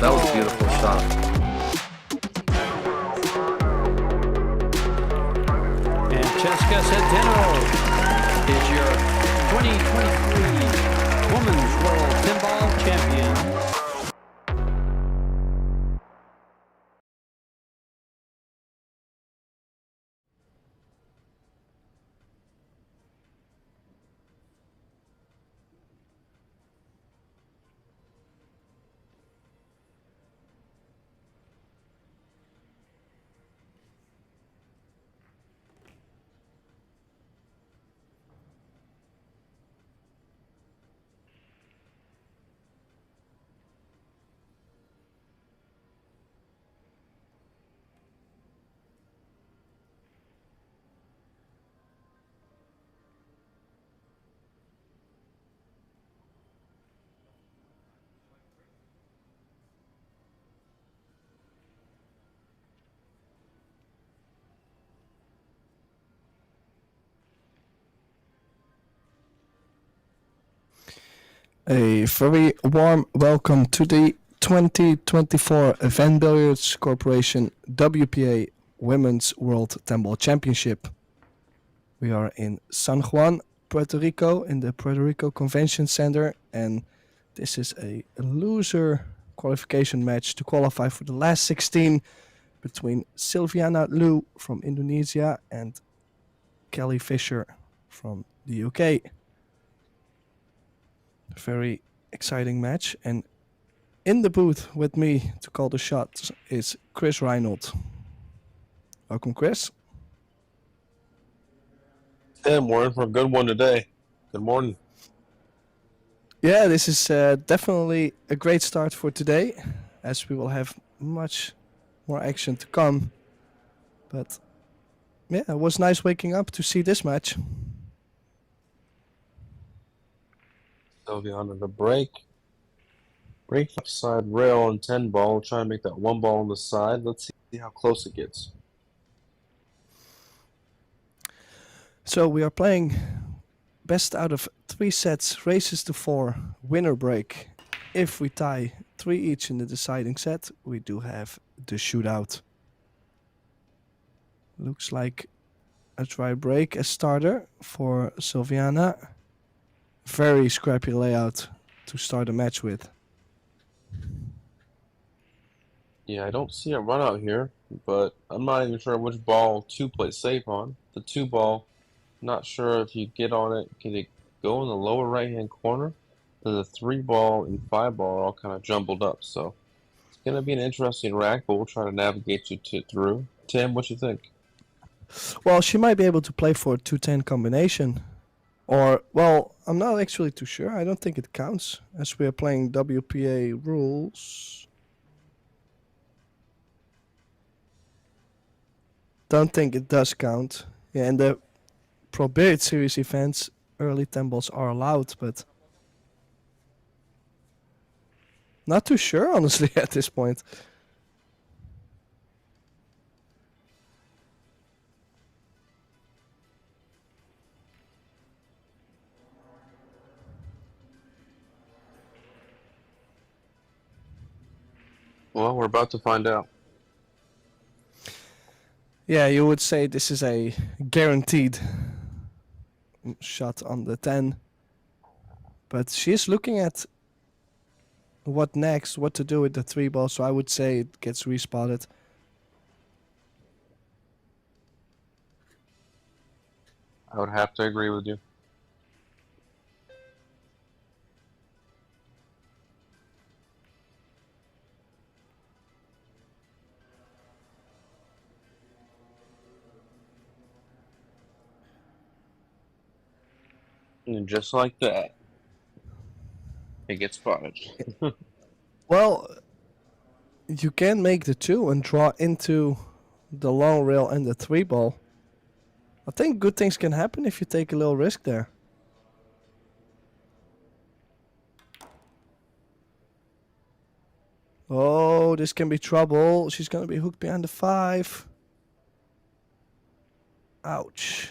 That was a beautiful shot. And Cheska Centeno is your 2023 Women's World Pinball Champion. A very warm welcome to the 2024 VenBilliards Corporation WPA Women's World Pinball Championship. We are in San Juan, Puerto Rico, in the Puerto Rico Convention Center, and this is a loser qualification match to qualify for the last 16 between Silviana Liu from Indonesia and Kelly Fisher from the UK. Very exciting match, and in the booth with me to call the shots is Chris Reinold. Welcome, Chris. Tim, we're in for a good one today. Good morning. Yeah, this is definitely a great start for today, as we will have much more action to come. But yeah, it was nice waking up to see this match. Sylvia on the break. Break side rail and 10 ball. Try and make that one ball on the side. Let's see how close it gets. So we are playing best out of 3 sets, races to 4, winner break. If we tie 3 each in the deciding set, we do have the shootout. Looks like a try break as starter for Silviana. Very scrappy layout to start a match with. Yeah, I don't see a run out here, but I'm not even sure which ball to play safe on. The 2 ball, not sure if you get on it, can it go in the lower right hand corner? The 3 ball and 5 ball are all kind of jumbled up, so it's going to be an interesting rack, but we'll try to navigate you through. Tim, what you think? Well, she might be able to play for a 2-10 combination. Or, well, I'm not actually too sure. I don't think it counts, as we are playing WPA rules. Don't think it does count. Yeah, in the Pro Billiards Series events, early 10 balls are allowed, but not too sure, honestly, at this point. Well, we're about to find out. Yeah, you would say this is a guaranteed shot on the 10. But she's looking at what next, what to do with the 3 ball, so I would say it gets respotted. I would have to agree with you. And just like that, it gets spotted. Well, you can make the 2 and draw into the long rail and the 3 ball. I think good things can happen if you take a little risk there. Oh, this can be trouble. She's going to be hooked behind the 5. Ouch.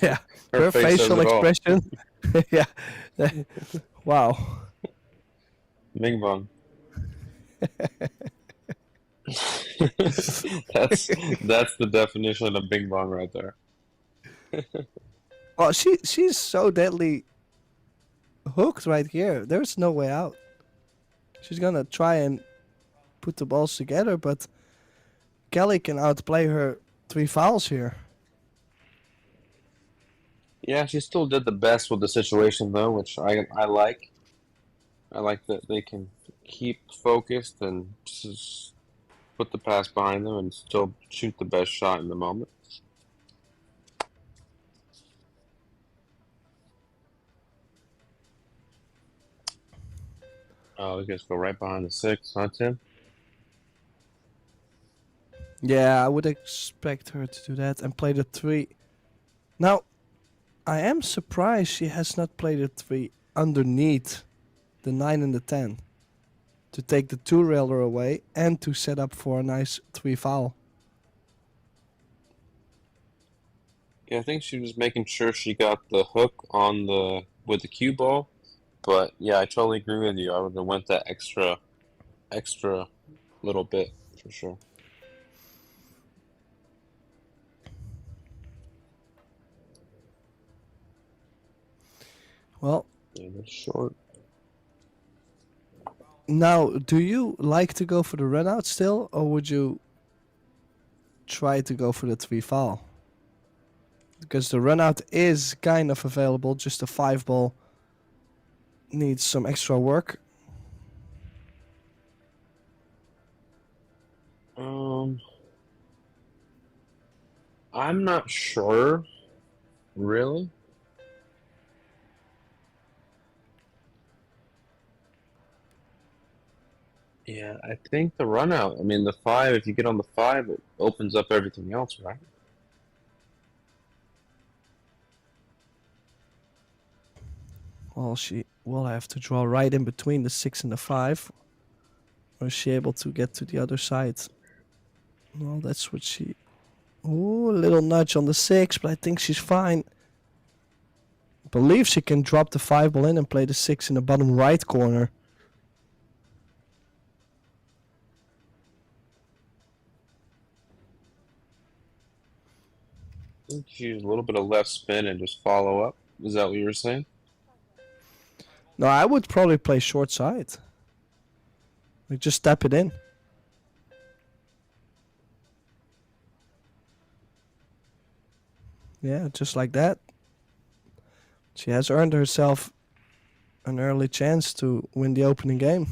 Yeah, her facial expression. Yeah. Wow. Bing bong. that's the definition of bing bong right there. Oh, she's so deadly hooked right here. There's no way out. She's gonna try and put the balls together, but Kelly can outplay her 3 fouls here. Yeah, she still did the best with the situation though, which I like. I like that they can keep focused and just put the pass behind them and still shoot the best shot in the moment. Oh, we just go right behind the 6, huh, Tim? Yeah, I would expect her to do that and play the 3. Now, I am surprised she has not played the 3 underneath the 9 and the 10 to take the 2-railer away and to set up for a nice 3 foul. Yeah, I think she was making sure she got the hook on with the cue ball. But yeah, I totally agree with you. I would have went that extra little bit for sure. Well, Yeah, that's short. now, do you like to go for the run out still, or would you try to go for the 3 foul? Because the run out is kind of available, just a 5 ball needs some extra work. I'm not sure, really. Yeah, I think the run out. I mean, the 5. If you get on the 5, it opens up everything else, right? Well, she will have to draw right in between the 6 and the 5. Or is she able to get to the other side? Well, that's what she... Ooh, a little nudge on the 6, but I think she's fine. Believe she can drop the 5 ball in and play the 6 in the bottom right corner. I think you use a little bit of left spin and just follow up. Is that what you were saying? No, I would probably play short side. Like, just step it in. Yeah, just like that. She has earned herself an early chance to win the opening game.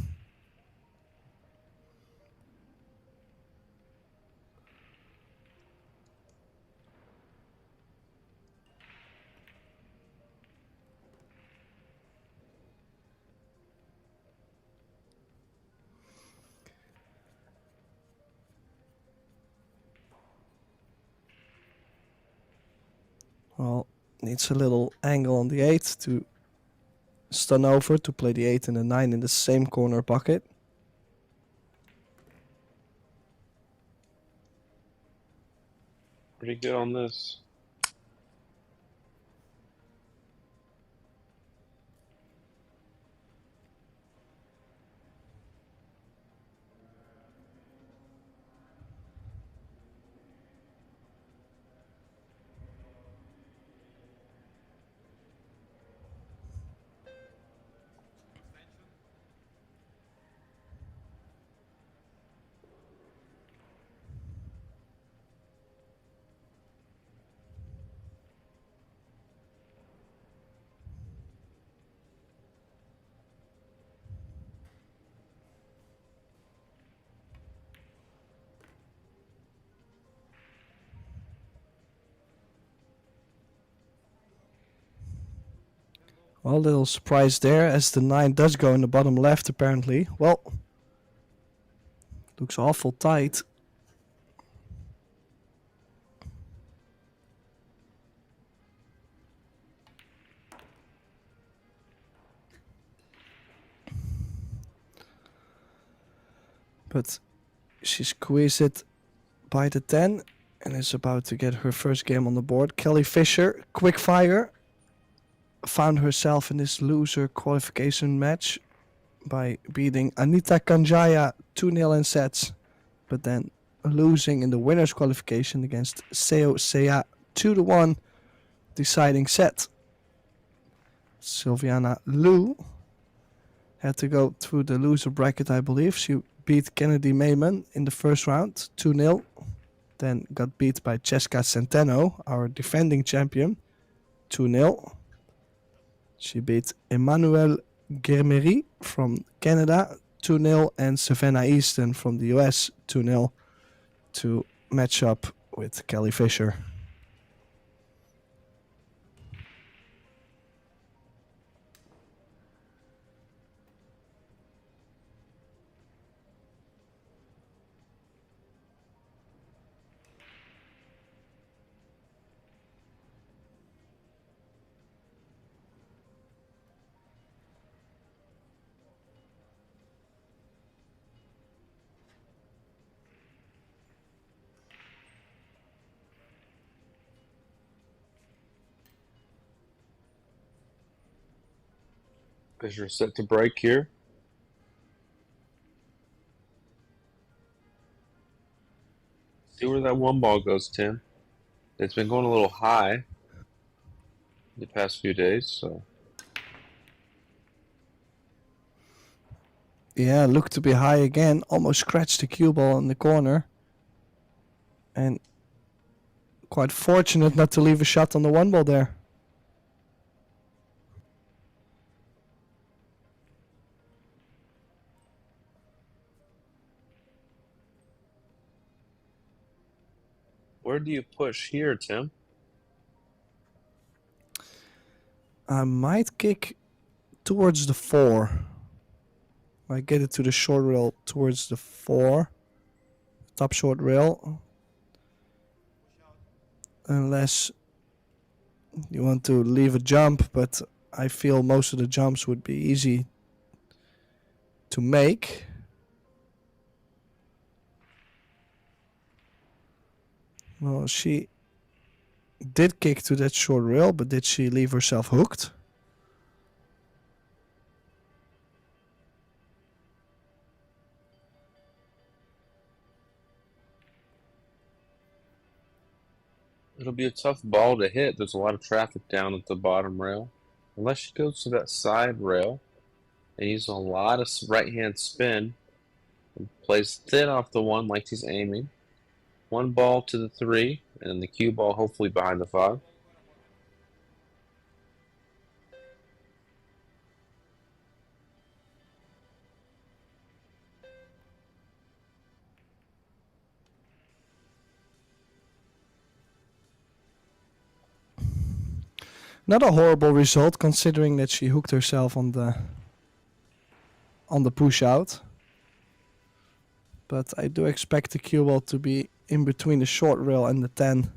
Well, needs a little angle on the 8 to stun over to play the 8 and the 9 in the same corner bucket. Pretty good on this. Well, little surprise there as the 9 does go in the bottom left apparently. Well, looks awful tight. But she squeezed it by the 10 and is about to get her first game on the board. Kelly Fisher, quick fire, found herself in this loser qualification match. by beating Anita Kanjaya 2-0 in sets, but then losing in the winners qualification against Seo Sea 2-1 deciding set. Sylviana Liu had to go through the loser bracket, I believe. She beat Kennedy Mayman in the first round 2-0, then got beat by Cheska Centeno, our defending champion, 2-0. She beat Emmanuel Germery from Canada 2-0 and Savannah Easton from the US 2-0 to match up with Kelly Fisher. Is you're set to break here. See where that one ball goes, Tim. It's been going a little high the past few days, so. Yeah, looked to be high again. Almost scratched the cue ball in the corner. And quite fortunate not to leave a shot on the one ball there. Where do you push here, Tim? I might kick towards the 4. Might get it to the short rail towards the 4. Top short rail. Unless you want to leave a jump, but I feel most of the jumps would be easy to make. Well, she did kick to that short rail, but did she leave herself hooked? It'll be a tough ball to hit. There's a lot of traffic down at the bottom rail. Unless she goes to that side rail and uses a lot of right-hand spin and plays thin off the one like she's aiming. One ball to the 3, and then the cue ball hopefully behind the 5. Not a horrible result considering that she hooked herself on the push out. But I do expect the cue ball to be in between the short rail and the 10.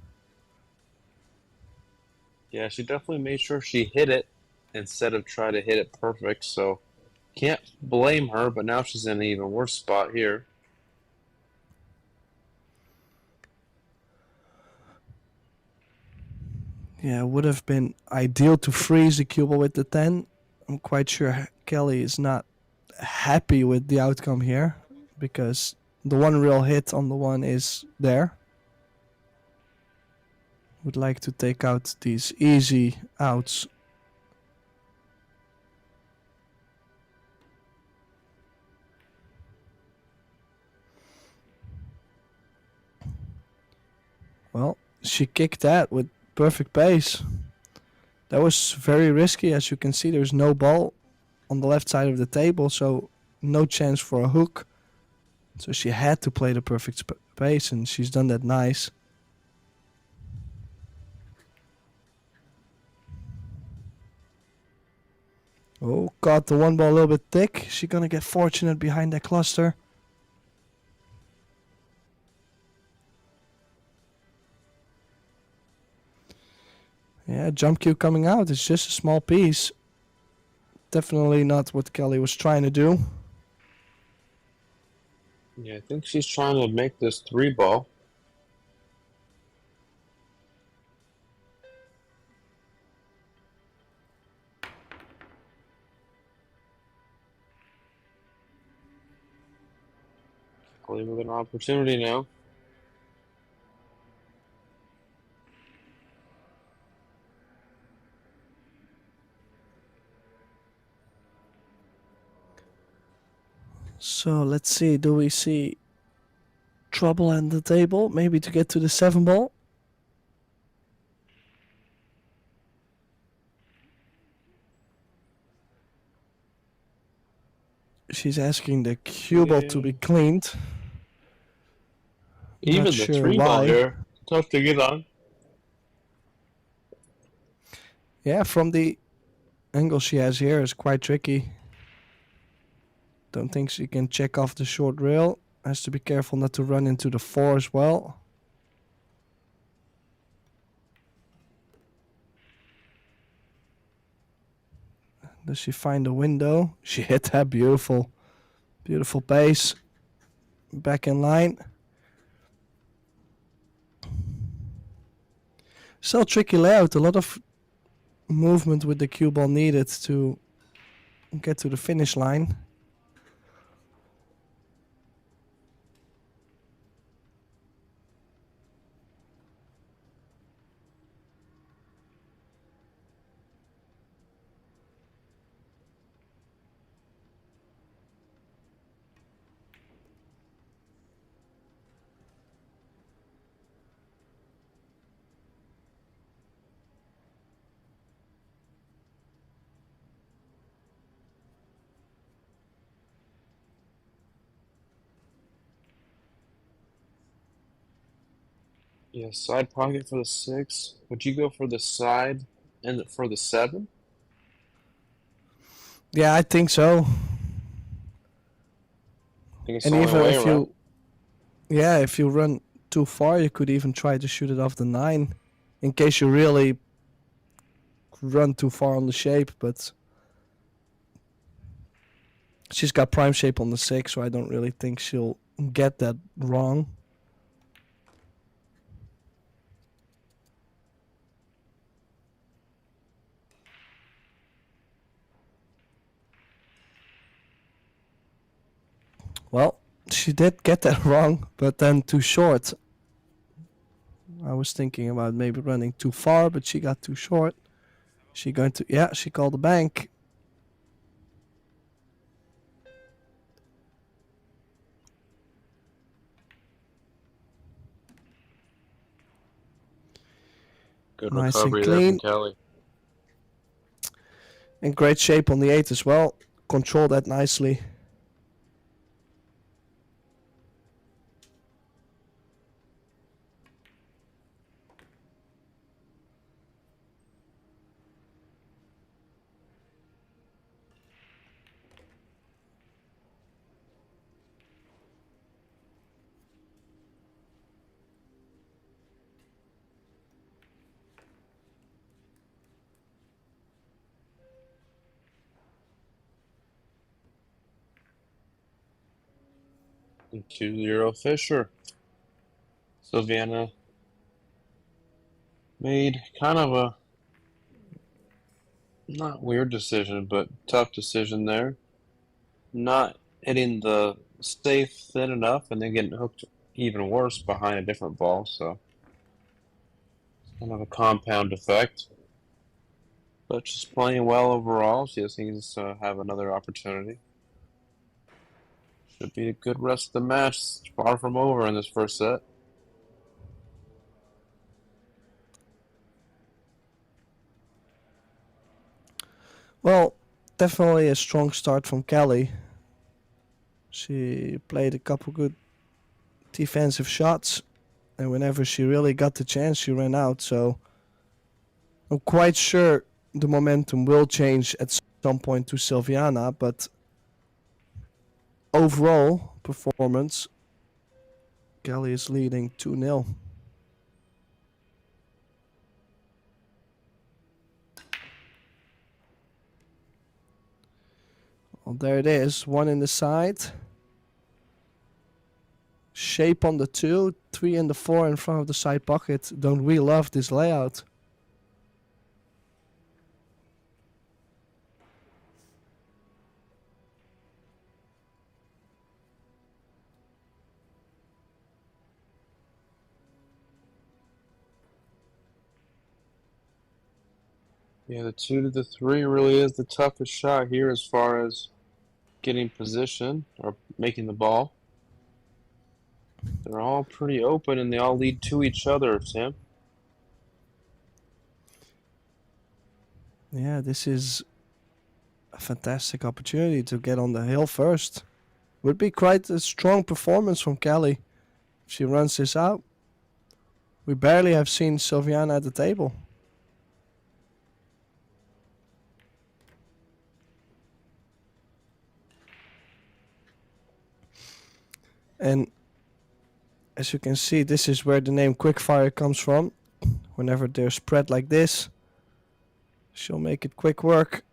Yeah, she definitely made sure she hit it instead of try to hit it perfect, so can't blame her, but now she's in an even worse spot here. Yeah, it would have been ideal to freeze the cue ball with the 10. I'm quite sure Kelly is not happy with the outcome here because the one real hit on the one is there. Would like to take out these easy outs. Well, she kicked that with perfect pace. That was very risky. As you can see, there's no ball on the left side of the table, so no chance for a hook. So she had to play the perfect pace, and she's done that nice. Oh, caught the one ball a little bit thick. She gonna get fortunate behind that cluster. Yeah, jump cue coming out. It's just a small piece. Definitely not what Kelly was trying to do. Yeah, I think she's trying to make this 3 ball. Hopefully with an opportunity now. So let's see, do we see trouble on the table? Maybe to get to the 7 ball? She's asking the cue ball to be cleaned. Even Not the sure 3 ball why. here, tough to get on. Yeah, from the angle she has here is quite tricky. Don't think she can check off the short rail. Has to be careful not to run into the 4 as well. Does she find a window? She hit that beautiful. Beautiful pace. Back in line. Still tricky layout. A lot of movement with the cue ball needed to get to the finish line. Yeah, side pocket for the 6. Would you go for the side and for the 7? Yeah, I think so. I think it's And the only even way, if right? if you run too far, you could even try to shoot it off the 9 in case you really run too far on the shape, but she's got prime shape on the 6, so I don't really think she'll get that wrong. Well, she did get that wrong, but then too short. I was thinking about maybe running too far, but she got too short. She going to, yeah, she called the bank. Good Nice and recovery there from clean. Kelly. In great shape on the 8 as well. Control that nicely. And 2-0 Fisher. Sylviana made kind of a not weird decision, but tough decision there. Not hitting the safe thin enough and then getting hooked even worse behind a different ball, so it's kind of a compound effect. But she's playing well overall. She just needs to have another opportunity. Should be a good rest of the match. It's far from over in this first set. Well, definitely a strong start from Kelly. She played a couple good defensive shots, and whenever she really got the chance, she ran out. So I'm quite sure the momentum will change at some point to Sylviana, but overall performance, Kelly is leading 2-0. Well, there it is, 1 in the side. Shape on the 2, 3 in the 4 in front of the side pocket. Don't we love this layout? Yeah, the 2 to the 3 really is the toughest shot here as far as getting position or making the ball. They're all pretty open and they all lead to each other, Tim. Yeah, this is a fantastic opportunity to get on the hill first. Would be quite a strong performance from Kelly if she runs this out. We barely have seen Sylviana at the table. And as you can see, this is where the name Quickfire comes from. Whenever they're spread like this, she'll make it quick work.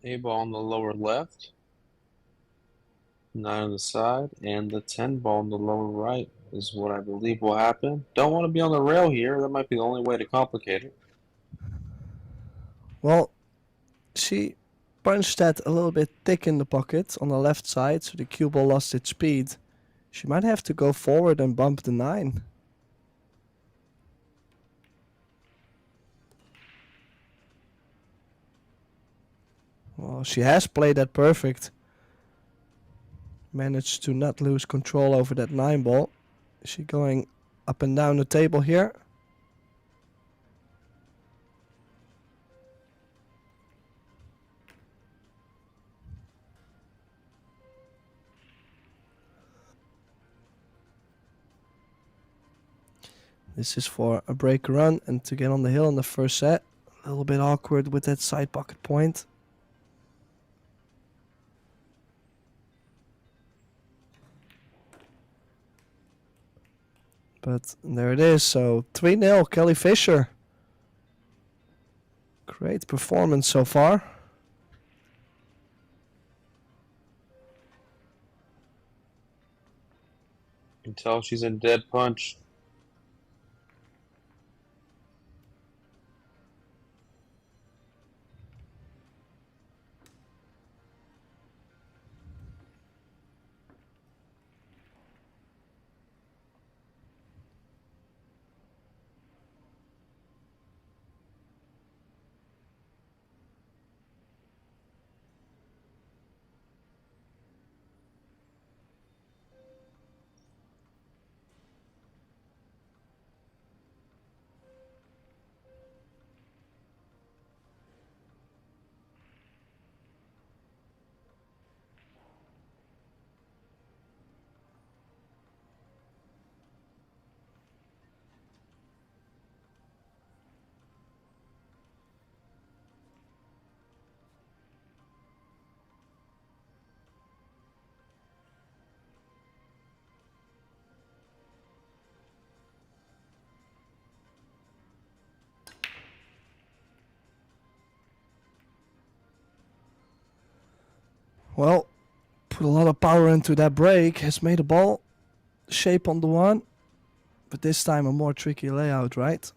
A ball on the lower left, 9 on the side, and the 10 ball on the lower right is what I believe will happen. Don't want to be on the rail here. That might be the only way to complicate it. Well, she punched that a little bit thick in the pocket on the left side, so the cue ball lost its speed. She might have to go forward and bump the 9. Well, she has played that perfect. Managed to not lose control over that 9 ball. Is she going up and down the table here? This is for a break run and to get on the hill in the first set. A little bit awkward with that side pocket point. But there it is. So 3-0 Kelly Fisher. Great performance so far. You can tell she's in dead punch. Well, put a lot of power into that break. Has made a ball shape on the 1. But this time a more tricky layout, right?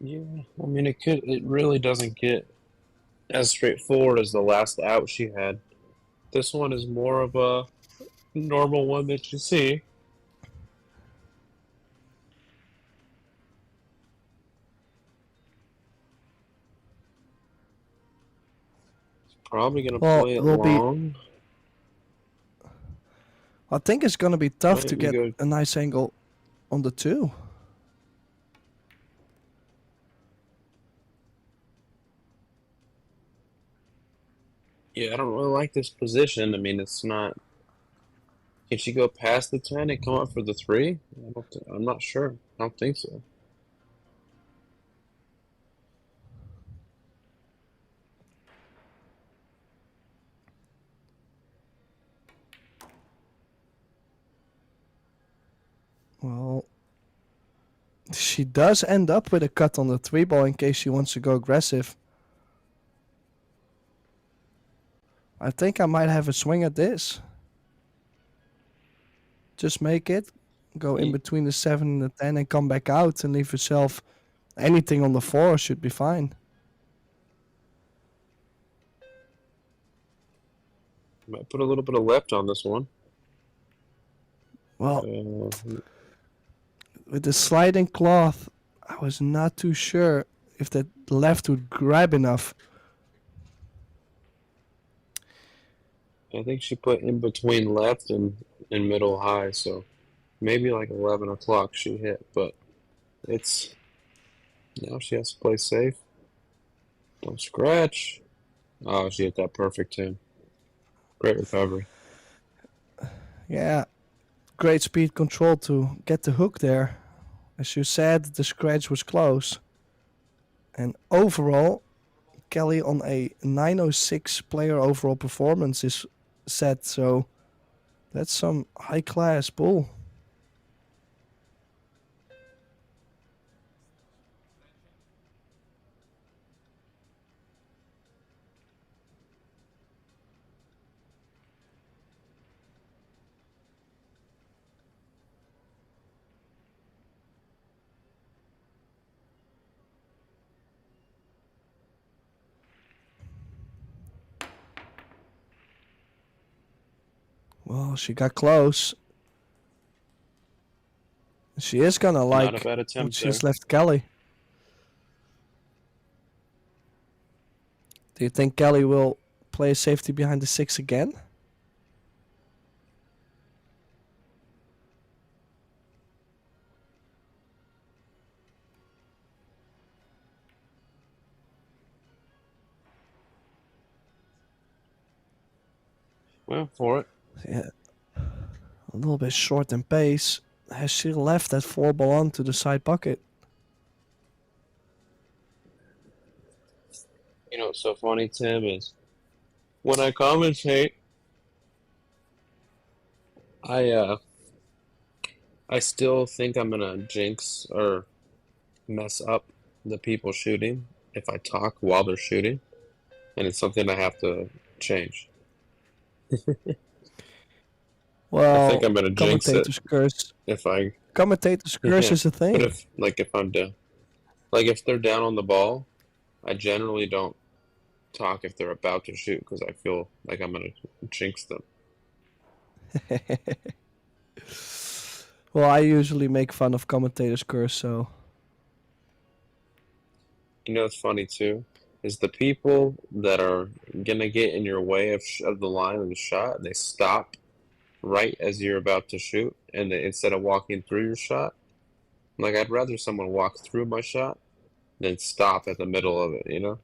Yeah, I mean it really doesn't get as straightforward as the last out she had. This one is more of a normal one that you see. Probably gonna Well, play it it will be. long. I think it's gonna be tough to Maybe get go. a nice angle on the 2. Yeah, I don't really like this position. I mean, it's not. Can she go past the 10 and come up for the 3? I'm not sure. I don't think so. Well, she does end up with a cut on the 3 ball in case she wants to go aggressive. I think I might have a swing at this. Just make it. Go in between the 7 and the 10 and come back out and leave yourself anything on the 4 should be fine. Might put a little bit of left on this one. Well, with the sliding cloth, I was not too sure if that left would grab enough. I think she put in between left and middle high, so maybe like 11 o'clock she hit, but it's now she has to play safe. Don't scratch. Oh, she hit that perfect, Tim. Great recovery. Yeah, great speed control to get the hook there. As you said, the scratch was close. And overall, Kelly on a 906 player overall performance is set, so that's some high class bull. Well, she got close. She is gonna like Not a bad what attempt she's there. left Kelly. Do you think Kelly will play safety behind the 6 again? Well, for it. Yeah, a little bit short in pace. Has she left that 4 ball onto the side pocket? You know what's so funny, Tim, is when I commentate, I still think I'm gonna jinx or mess up the people shooting if I talk while they're shooting, and it's something I have to change. I think Well, I'm gonna jinx it commentator's curse. if I Commentator's curse yeah. is a But thing. if I'm down, like if they're down on the ball, I generally don't talk if they're about to shoot because I feel like I'm gonna jinx them. Well, I usually make fun of commentator's curse, so You know what's funny too is the people that are gonna get in your way of the line of the shot. They stop right as you're about to shoot, and instead of walking through your shot, like I'd rather someone walk through my shot than stop at the middle of it. You know?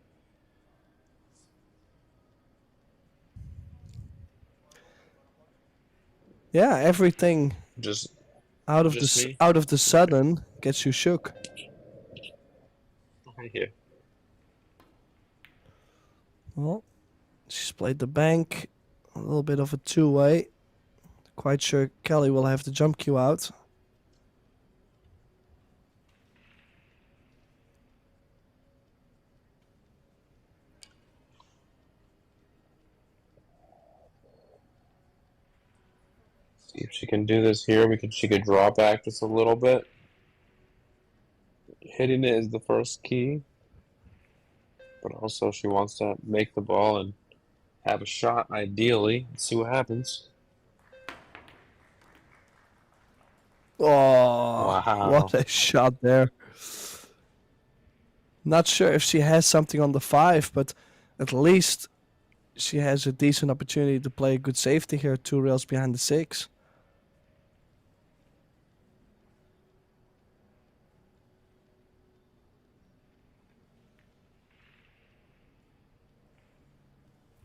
yeah, everything Just out of just me. the sudden gets you shook. Yeah. Well, she's played the bank, a little bit of a 2-way. Quite sure Kelly will have the jump cue out. See if she can do this here. She could draw back just a little bit. Hitting it is the first key, but also she wants to make the ball and have a shot ideally. Let's see what happens. Oh, Wow. what a shot there. Not sure if she has something on the 5, but at least she has a decent opportunity to play a good safety here, 2 rails behind the 6.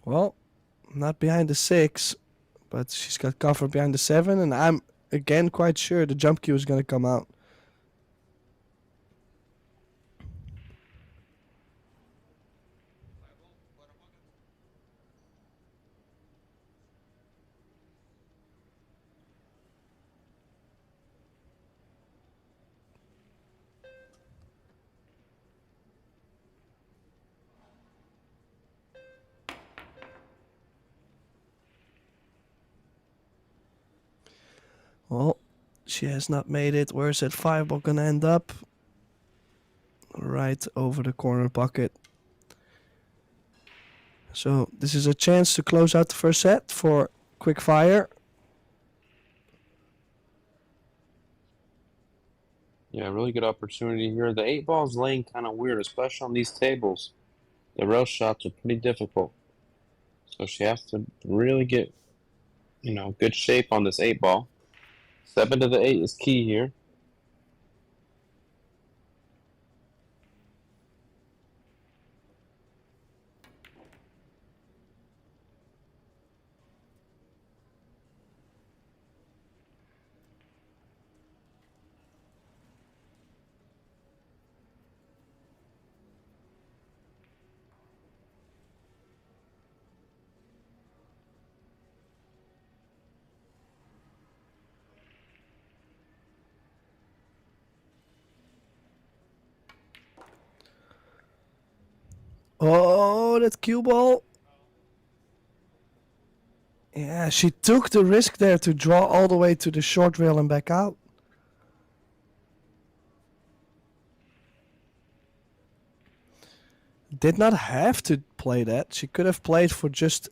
Well, not behind the 6, but she's got cover behind the 7, and I'm again quite sure the jump cue is going to come out. Well, she has not made it. Where's that 5-ball gonna end up? Right over the corner bucket. So this is a chance to close out the first set for quick fire. Yeah, really good opportunity here. The 8 ball is laying kind of weird, especially on these tables. The rail shots are pretty difficult. So she has to really get, good shape on this 8 ball. 7 to the 8 is key here. Oh, that cue ball. Yeah, she took the risk there to draw all the way to the short rail and back out. Did not have to play that. She could have played for just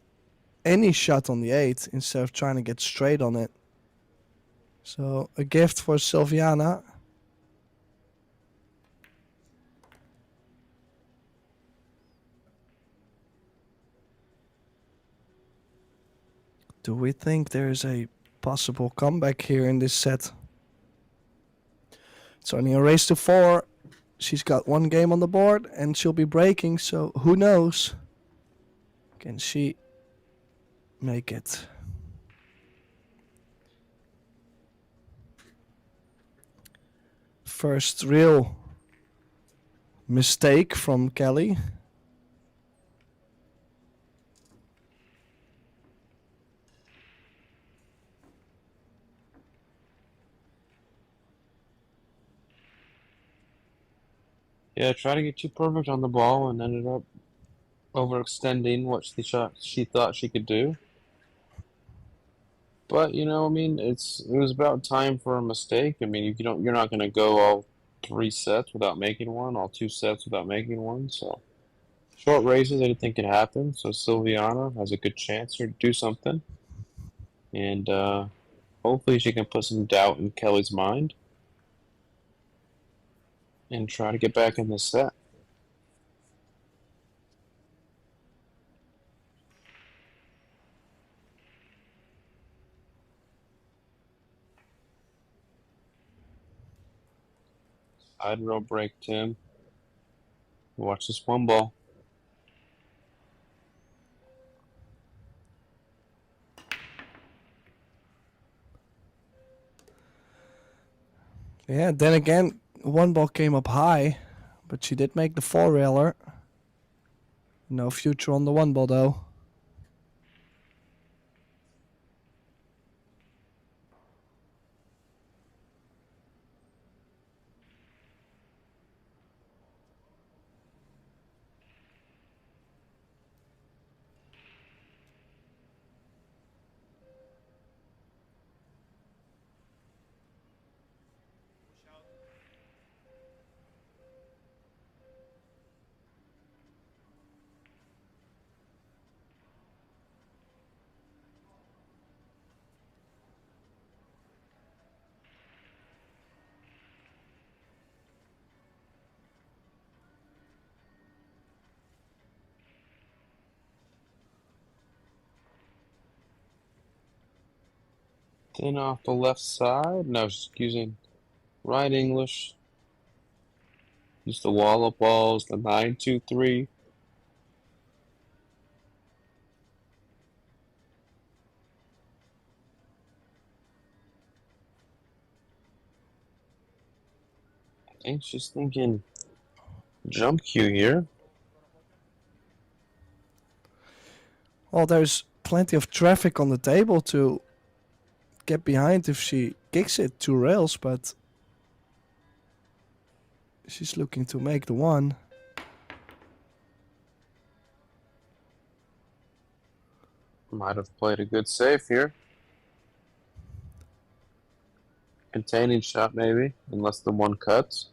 any shot on the 8 instead of trying to get straight on it. So a gift for Silviana. Do we think there's a possible comeback here in this set? It's only a race to 4. She's got 1 game on the board and she'll be breaking, so who knows? Can she make it? First real mistake from Kelly. Yeah, try to get too perfect on the ball and ended up overextending what she thought she could do. But it was about time for a mistake. I mean, you're not going to go all 3 sets without making one, all 2 sets without making one. So short races, anything can happen. So Silviana has a good chance here to do something, and hopefully she can put some doubt in Kelly's mind and try to get back in the set. Side rail break, Tim. Watch this 1 ball. Yeah, then again, 1 ball came up high, but she did make the 4-railer. No future on the 1 ball though. Then off the left side. No, she's using right English. Use the wall-up balls, the 9-2-3. I think she's thinking jump cue here. Well, there's plenty of traffic on the table to get behind if she kicks it 2 rails, but she's looking to make the 1. Might have played a good save here. containing shot maybe, unless the one cuts.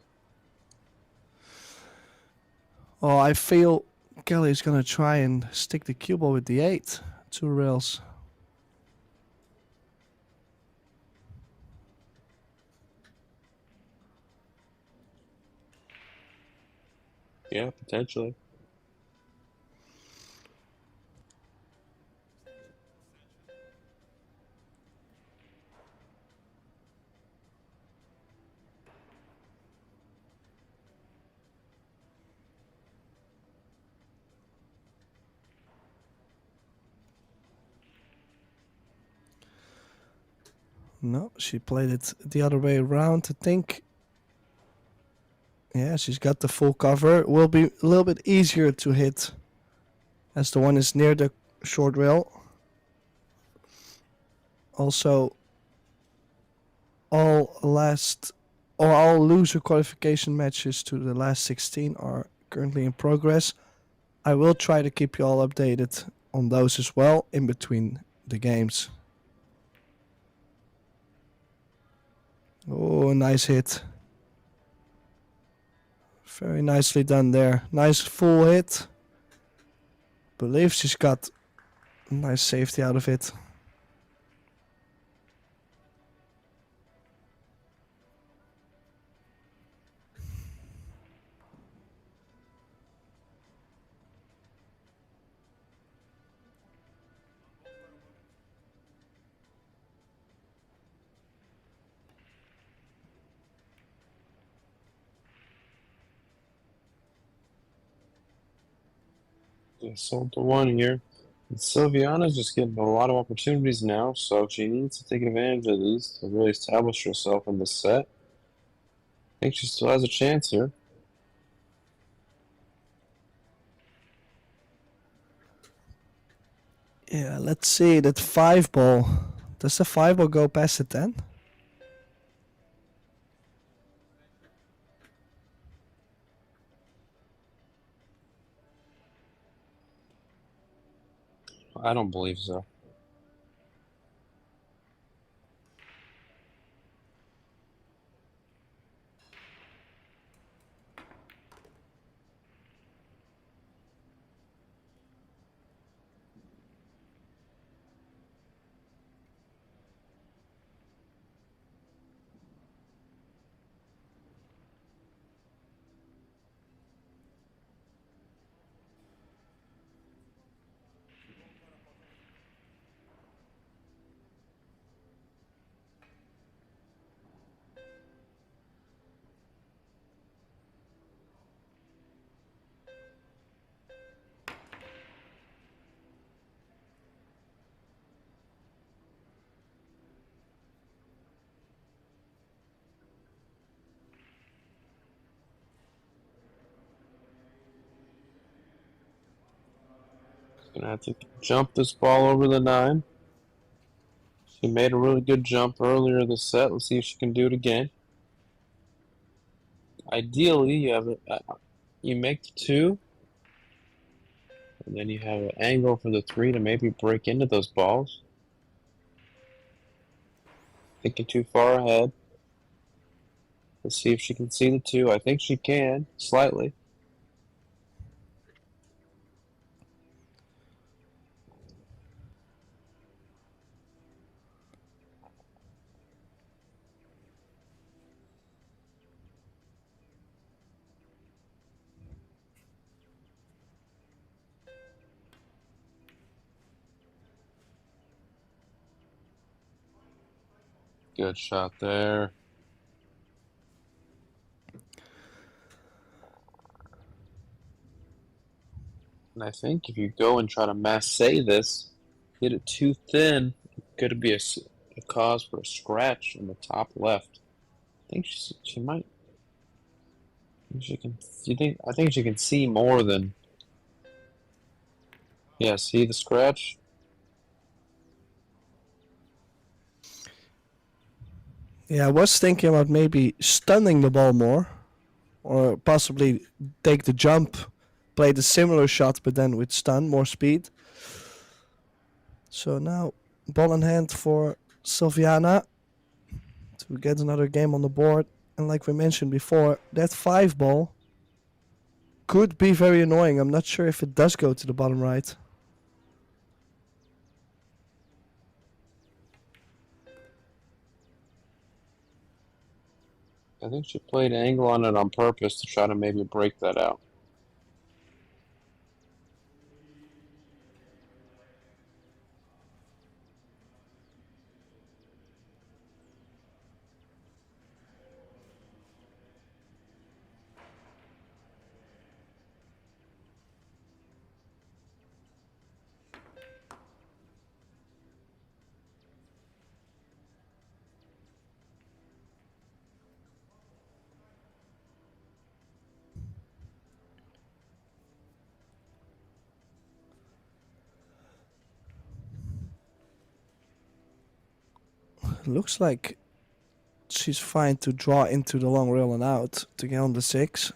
Oh, I feel Kelly's gonna try and stick the cue ball with the 8. 2 rails. Yeah, potentially. No, she played it the other way around, I think. Yeah, she's got the full cover. It will be a little bit easier to hit as the one is near the short rail. Also, all loser qualification matches to the last 16 are currently in progress. I will try to keep you all updated on those as well in between the games. Oh, nice hit. Very nicely done there. Nice full hit. Believe she's got nice safety out of it. Yeah, sold to one here. And Sylviana's just getting a lot of opportunities now, so she needs to take advantage of these to really establish herself in this set. I think she still has a chance here. Yeah, let's see that 5 ball. Does the 5 ball go past the 10? I don't believe so. Gonna have to jump this ball over the 9. She made a really good jump earlier this set. Let's see if she can do it again. Ideally, you make the 2, and then you have an angle for the 3 to maybe break into those balls. Thinking too far ahead. Let's see if she can see the 2. I think she can, slightly. Good shot there. And I think if you go and try to masse this, hit it too thin, it could be a cause for a scratch in the top left. I think she might. She can. I think she can see more than. Yeah, see the scratch. Yeah, I was thinking about maybe stunning the ball more, or possibly take the jump, play the similar shot, but then with stun, more speed. So now, ball in hand for Sylviana to get another game on the board. And like we mentioned before, that 5 ball could be very annoying. I'm not sure if it does go to the bottom right. I think she played angle on it on purpose to try to maybe break that out. Looks like she's fine to draw into the long rail and out to get on the 6.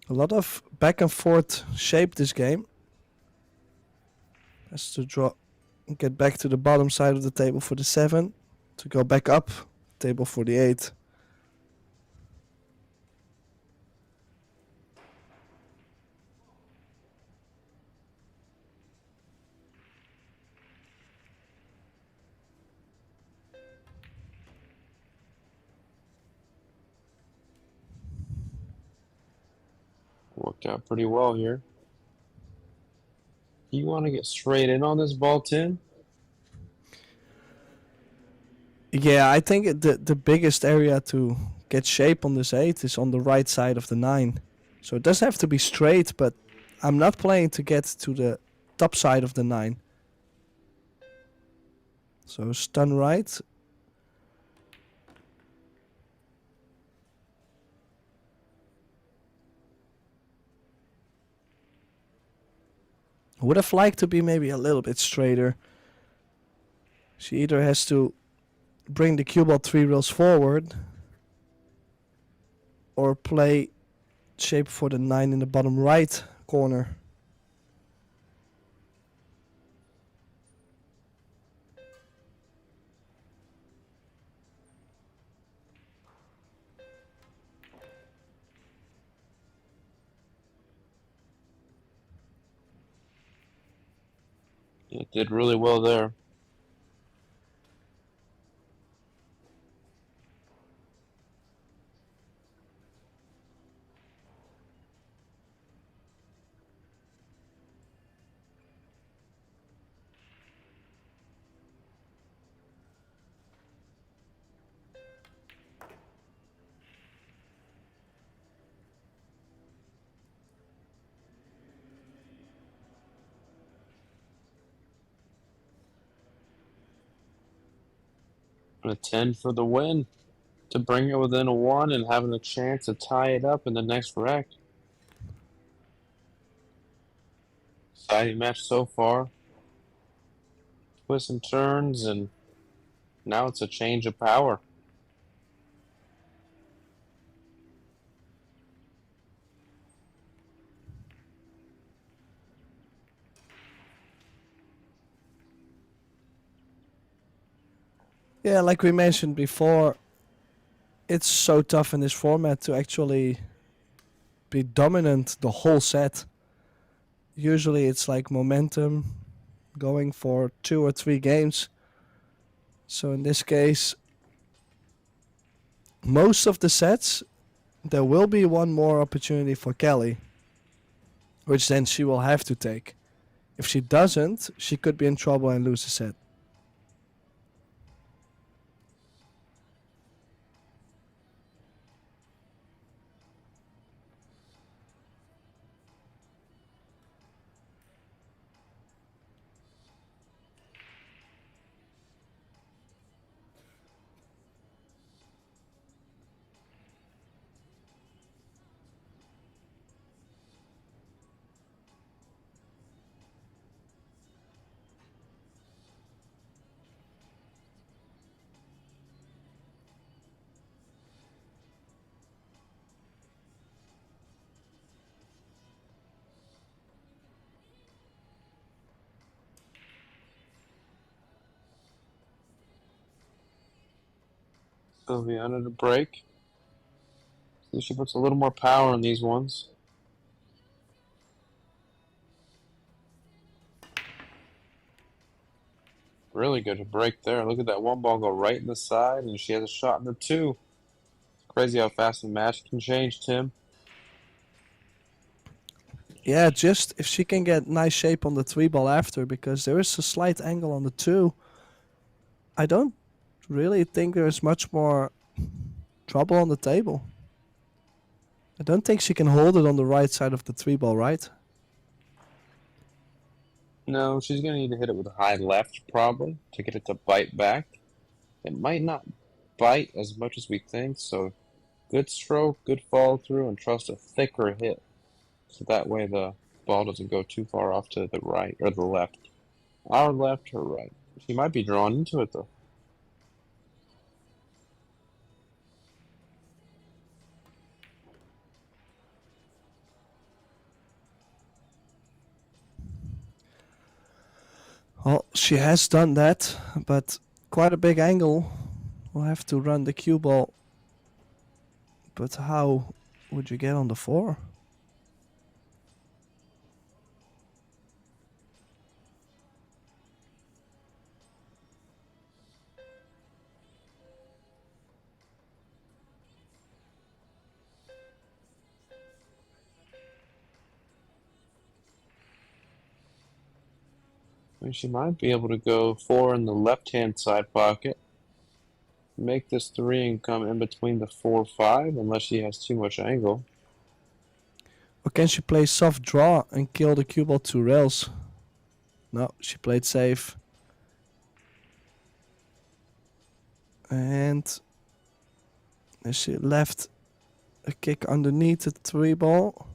A lot of back and forth shape this game. Has to draw, get back to the bottom side of the table for the 7, to go back up table for the 8. Worked out pretty well here. You want to get straight in on this ball, Tim? Yeah, I think the biggest area to get shape on this 8 is on the right side of the 9. So it does have to be straight, but I'm not playing to get to the top side of the 9. So stun right. Would have liked to be maybe a little bit straighter. She either has to bring the cue ball 3 rails forward or play shape for the 9 in the bottom right corner. It did really well there. And a 10 for the win to bring it within a 1 and having a chance to tie it up in the next rack. Exciting match so far. Twists and turns, and now it's a change of power. Yeah, like we mentioned before, it's so tough in this format to actually be dominant the whole set. Usually it's like momentum going for 2 or 3 games. So in this case, most of the sets, there will be one more opportunity for Kelly, which then she will have to take. If she doesn't, she could be in trouble and lose the set. Sylviana to break. See, she puts a little more power in these ones. Really good to break there. Look at that one ball go right in the side, and she has a shot in the two. Crazy how fast the match can change, Tim. Yeah, just if she can get nice shape on the 3-ball after, because there is a slight angle on the 2. I don't really think there's much more trouble on the table. I don't think she can hold it on the right side of the 3-ball, right? No, she's going to need to hit it with a high left, probably, to get it to bite back. It might not bite as much as we think, so good stroke, good follow through, and trust a thicker hit. So that way the ball doesn't go too far off to the right or the left. Our left, her right. She might be drawn into it, though. Well, she has done that, but quite a big angle. We'll have to run the cue ball. But how would you get on the 4? And she might be able to go 4 in the left-hand side pocket. Make this 3 and come in between the 4-5, unless she has too much angle. Or can she play soft draw and kill the cue ball 2 rails? No, she played safe. And she left a kick underneath the 3-ball.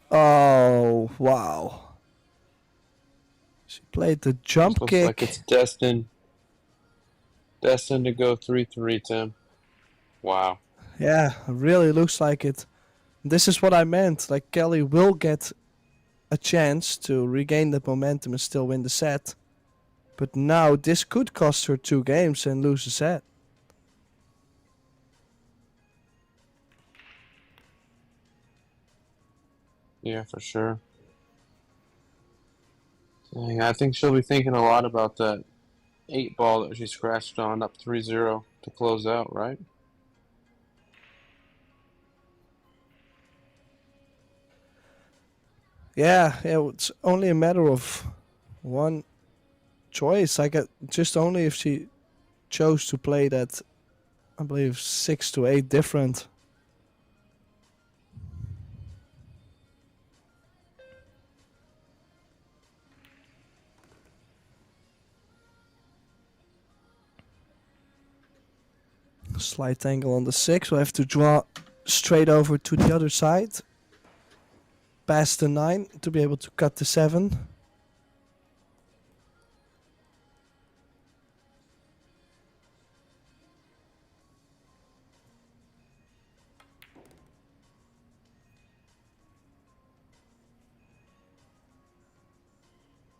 Oh, wow. She played the jump Looks kick. like it's destined to go 3-3, Tim. Wow. Yeah, really looks like it. This is what I meant. Like, Kelly will get a chance to regain the momentum and still win the set. But now this could cost her 2 games and lose the set. Yeah, for sure. Yeah, I think she'll be thinking a lot about that 8-ball that she scratched on up 3-0 to close out, right? Yeah, it's only a matter of one choice. I get just only if she chose to play that, I believe 6 to 8 different. Slight angle on the 6. We'll have to draw straight over to the other side. Past the 9 to be able to cut the 7.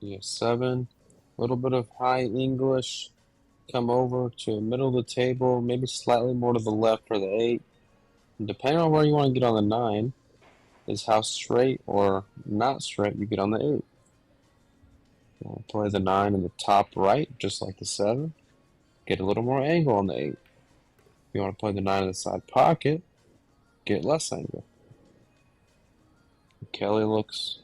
Yeah, 7. A little bit of high English. Come over to the middle of the table, maybe slightly more to the left for the 8. And depending on where you want to get on the 9, is how straight or not straight you get on the 8. You want to play the 9 in the top right, just like the 7. Get a little more angle on the 8. If you want to play the 9 in the side pocket, get less angle. Kelly looks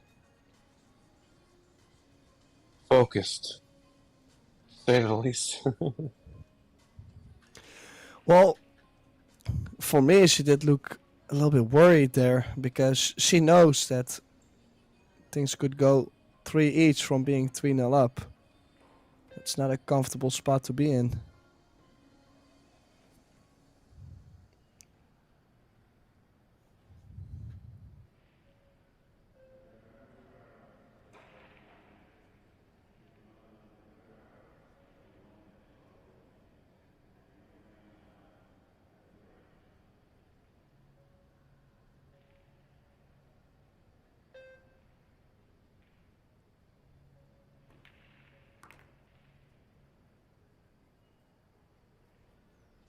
focused, to say the least. Well, for me, she did look a little bit worried there because she knows that things could go 3 each from being 3-0 up. It's not a comfortable spot to be in.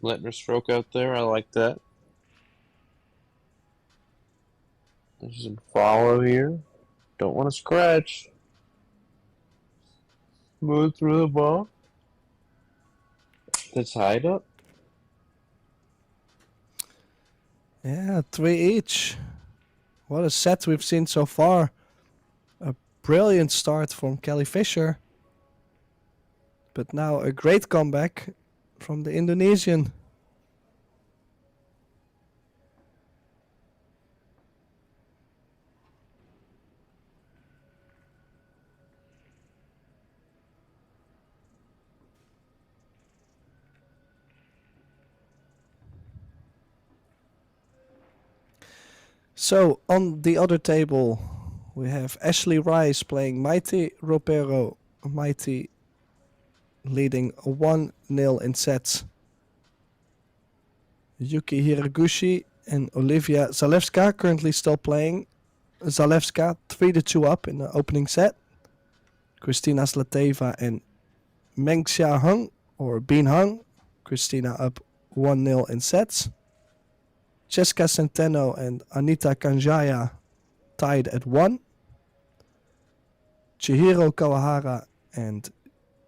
Letting her stroke out there. I like that. There's some follow here. Don't want to scratch. Smooth through the ball. It's tied up. Yeah, 3 each. What a set we've seen so far. A brilliant start from Kelly Fisher. But now a great comeback from the Indonesian. So on the other table we have Ashley Rice playing Mighty Ropero. Mighty leading 1-0 in sets. Yuki Hiraguchi and Olivia Zalewska currently still playing. Zalewska 3-2 up in the opening set. Christina Slateva and Meng Xia Hung or Bean Hung. Christina up 1-0 in sets. Jessica Centeno and Anita Kanjaya tied at 1. Chihiro Kawahara and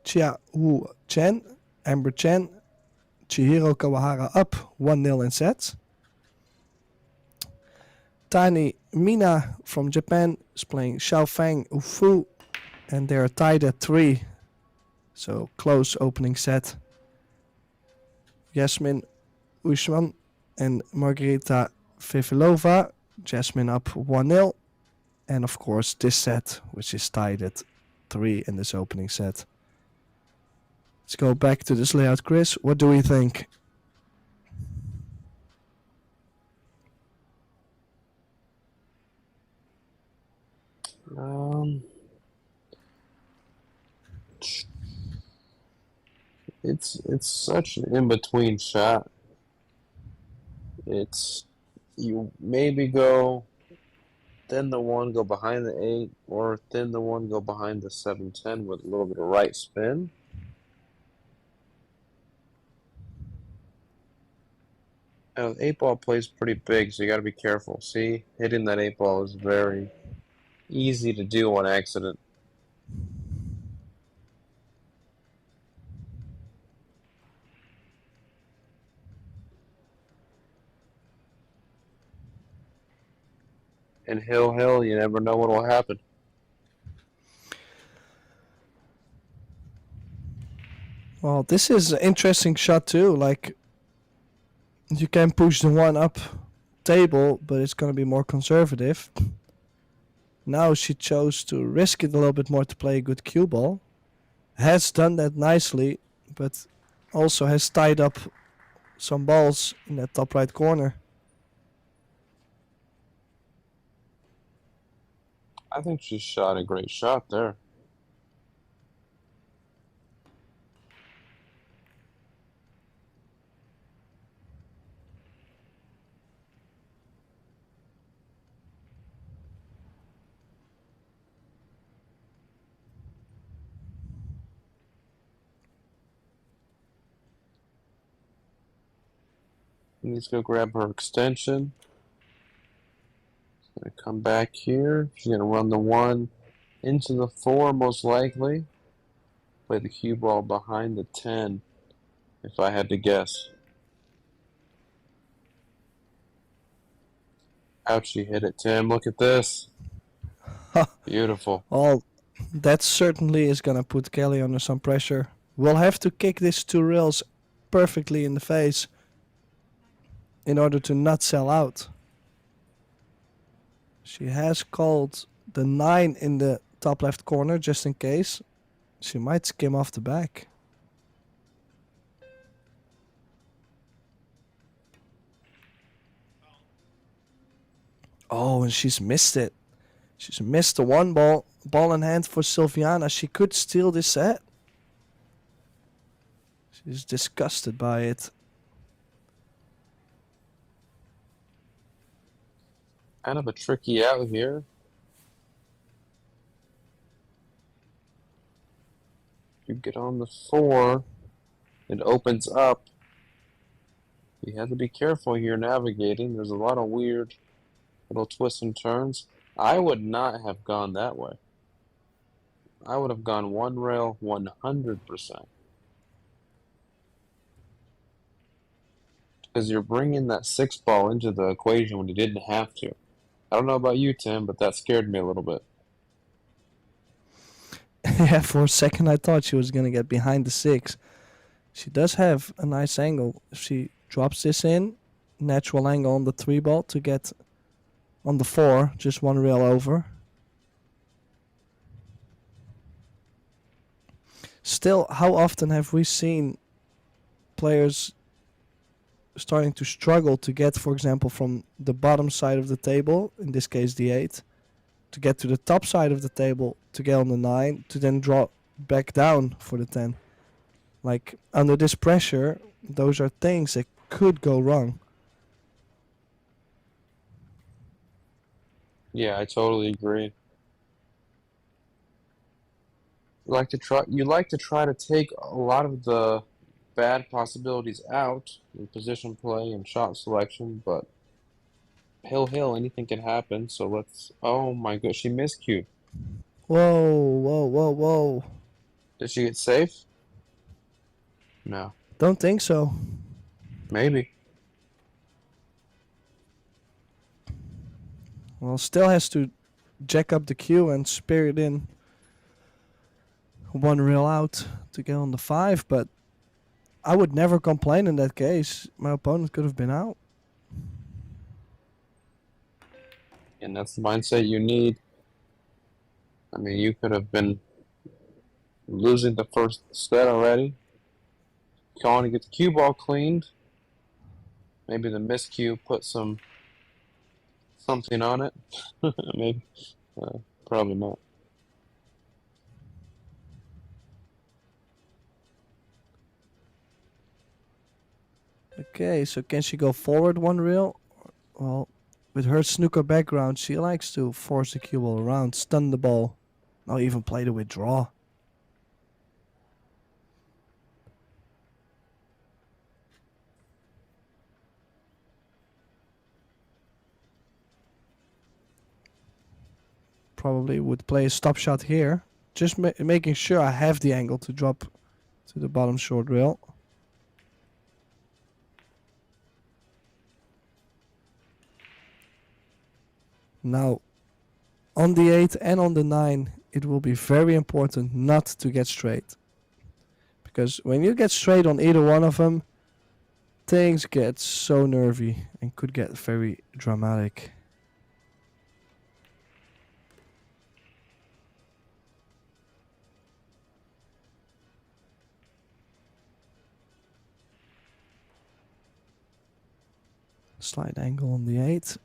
Chia Wu Chen, Amber Chen, Chihiro Kawahara up 1-0 in sets. Tani Mina from Japan is playing Xiaofang Ufu and they are tied at 3. So close opening set. Yasmin Ushman and Margarita Fivilova, Jasmine up 1-0. And of course this set, which is tied at 3 in this opening set. Let's go back to this layout, Chris. What do we think? It's such an in-between shot. It's you maybe go thin the 1, go behind the 8, or thin the 1, go behind the 7-10 with a little bit of right spin. Now, the 8-ball plays pretty big, so you got to be careful. See, hitting that 8-ball is very easy to do on accident. And hill, you never know what will happen. Well, this is an interesting shot too. Like, you can push the 1 up table, but it's going to be more conservative. Now she chose to risk it a little bit more to play a good cue ball. Has done that nicely, but also has tied up some balls in that top right corner. I think she shot a great shot there. Let's go grab her extension. Gonna come back here. She's gonna run the 1 into the 4 most likely. Play the cue ball behind the 10, if I had to guess. Ouch, she hit it, Tim. Look at this. Beautiful. Well, that certainly is gonna put Kelly under some pressure. We'll have to kick these 2 rails perfectly in the face in order to not sell out. She has called the 9 in the top left corner just in case. She might skim off the back. Oh, and she's missed it. She's missed the one ball in hand for Sylviana. She could steal this set. She's disgusted by it. Kind of a tricky out here. You get on the 4, it opens up. You have to be careful here navigating. There's a lot of weird little twists and turns. I would not have gone that way. I would have gone one rail 100%. Because you're bringing that 6 ball into the equation when you didn't have to. I don't know about you, Tim, but that scared me a little bit. Yeah, for a second I thought she was going to get behind the 6. She does have a nice angle. If she drops this in, natural angle on the 3 ball to get on the 4, just one rail over. Still, how often have we seen players starting to struggle to get, for example, from the bottom side of the table, in this case the 8, to get to the top side of the table to get on the 9, to then drop back down for the 10. Like, under this pressure, those are things that could go wrong. Yeah, I totally agree. You like to try to take a lot of the bad possibilities out in position play and shot selection, but hill, anything can happen. So let's. Oh my god, she miscued. Whoa. Did she get safe? No, Don't think so. maybe. Well, still has to jack up the cue and spear it in one reel out to get on the 5, but I would never complain in that case. My opponent could have been out. And that's the mindset you need. I mean, you could have been losing the first set already. Calling to get the cue ball cleaned. Maybe the miscue put something on it. Maybe. Probably not. Okay, so can she go forward one reel? Well, with her snooker background, she likes to force the cue ball around, stun the ball, or even play the withdraw. Probably would play a stop shot here, just making sure I have the angle to drop to the bottom short rail. Now, on the 8 and on the 9, it will be very important not to get straight. Because when you get straight on either one of them, things get so nervy and could get very dramatic. Slight angle on the 8.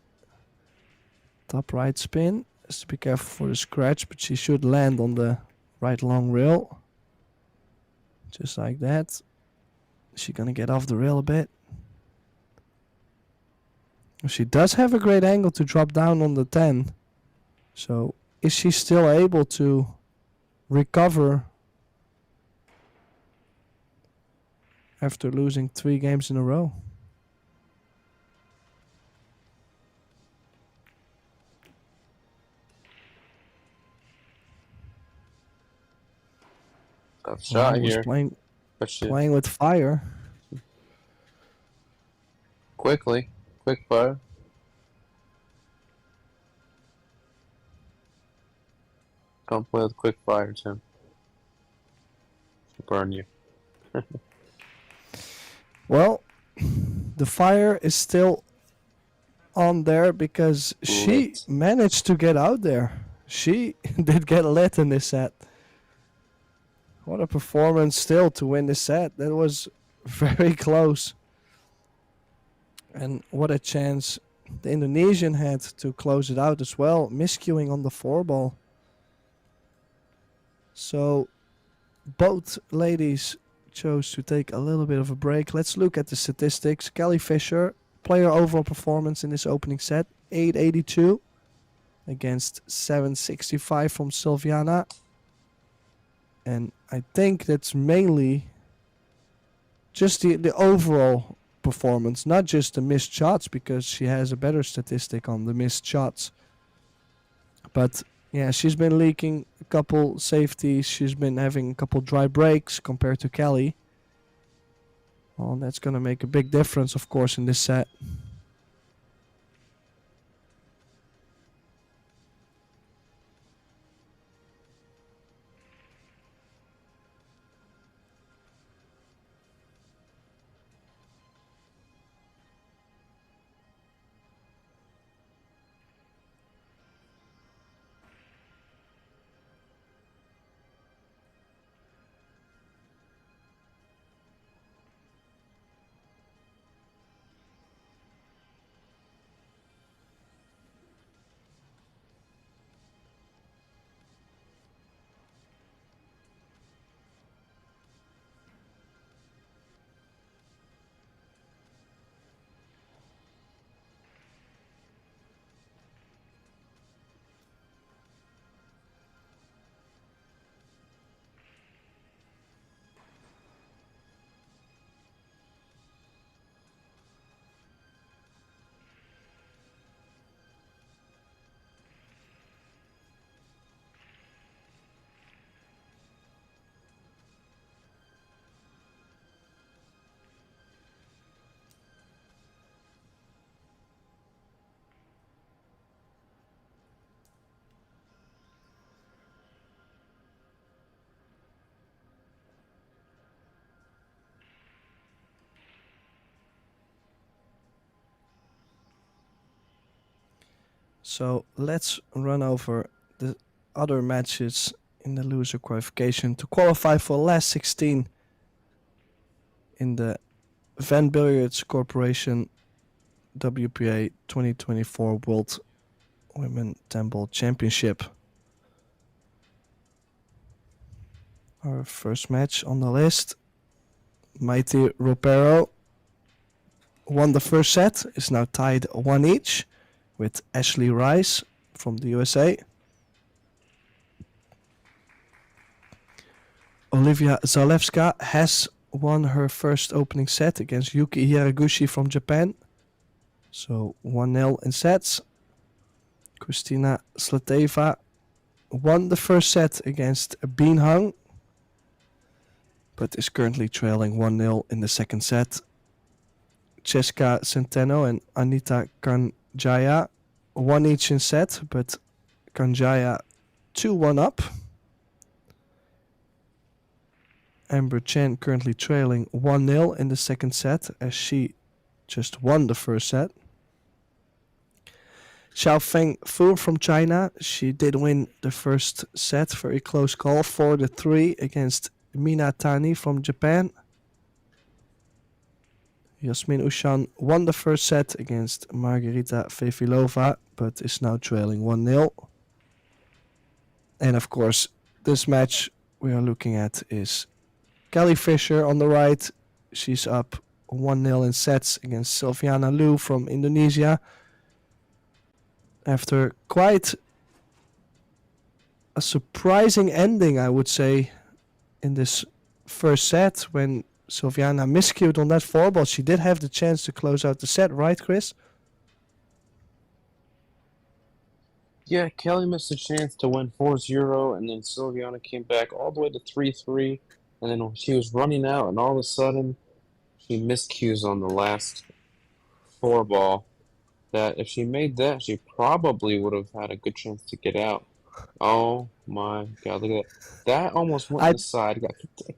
Top right spin. Has to be careful for the scratch, but she should land on the right long rail. Just like that. Is she gonna get off the rail a bit? She does have a great angle to drop down on the 10. So is she still able to recover after losing 3 games in a row? Tough shot was here. playing with fire. Quick fire. Don't play with quick fire, Tim. It'll burn you. Well, the fire is still on there because she Lit. managed to get out there. She did get lit in this set. What a performance still to win this set. That was very close. And what a chance the Indonesian had to close it out as well, miscuing on the 4-ball. So both ladies chose to take a little bit of a break. Let's look at the statistics. Kelly Fisher, player overall performance in this opening set, 882 against 765 from Silviana. And I think that's mainly just the overall performance, not just the missed shots, because she has a better statistic on the missed shots. But yeah, she's been leaking a couple safeties. She's been having a couple dry breaks compared to Kelly. Well, that's going to make a big difference, of course, in this set. So let's run over the other matches in the loser qualification to qualify for last 16 in the VenBilliards Corporation WPA 2024 World Women 10-Ball Championship. Our first match on the list, Mighty Ropero won the first set, is now tied 1 each with Ashley Rice from the USA. Olivia Zalewska has won her first opening set against Yuki Hiraguchi from Japan. So 1-0 in sets. Kristina Slateva won the first set against Bean Hung, but is currently trailing 1-0 in the second set. Cheska Centeno and Anita Kanjaya 1 each in set, but Kanjaya 2-1 up. Amber Chen currently trailing 1-0 in the second set as she just won the first set. Xiaofeng Fu from China, she did win the first set, very close call, 4-3 against Mina Tani from Japan. Yasmin Ushan won the first set against Margarita Fefilova, but is now trailing 1-0. And of course, this match we are looking at is Kelly Fisher on the right. She's up 1-0 in sets against Silviana Liu from Indonesia. After quite a surprising ending, I would say, in this first set when Silviana miscued on that 4-ball. She did have the chance to close out the set, right, Chris? Yeah, Kelly missed a chance to win 4-0, and then Silviana came back all the way to 3-3, and then she was running out, and all of a sudden, she miscues on the last 4-ball. That if she made that, she probably would have had a good chance to get out. Oh my God, look at that. That almost went to the side, got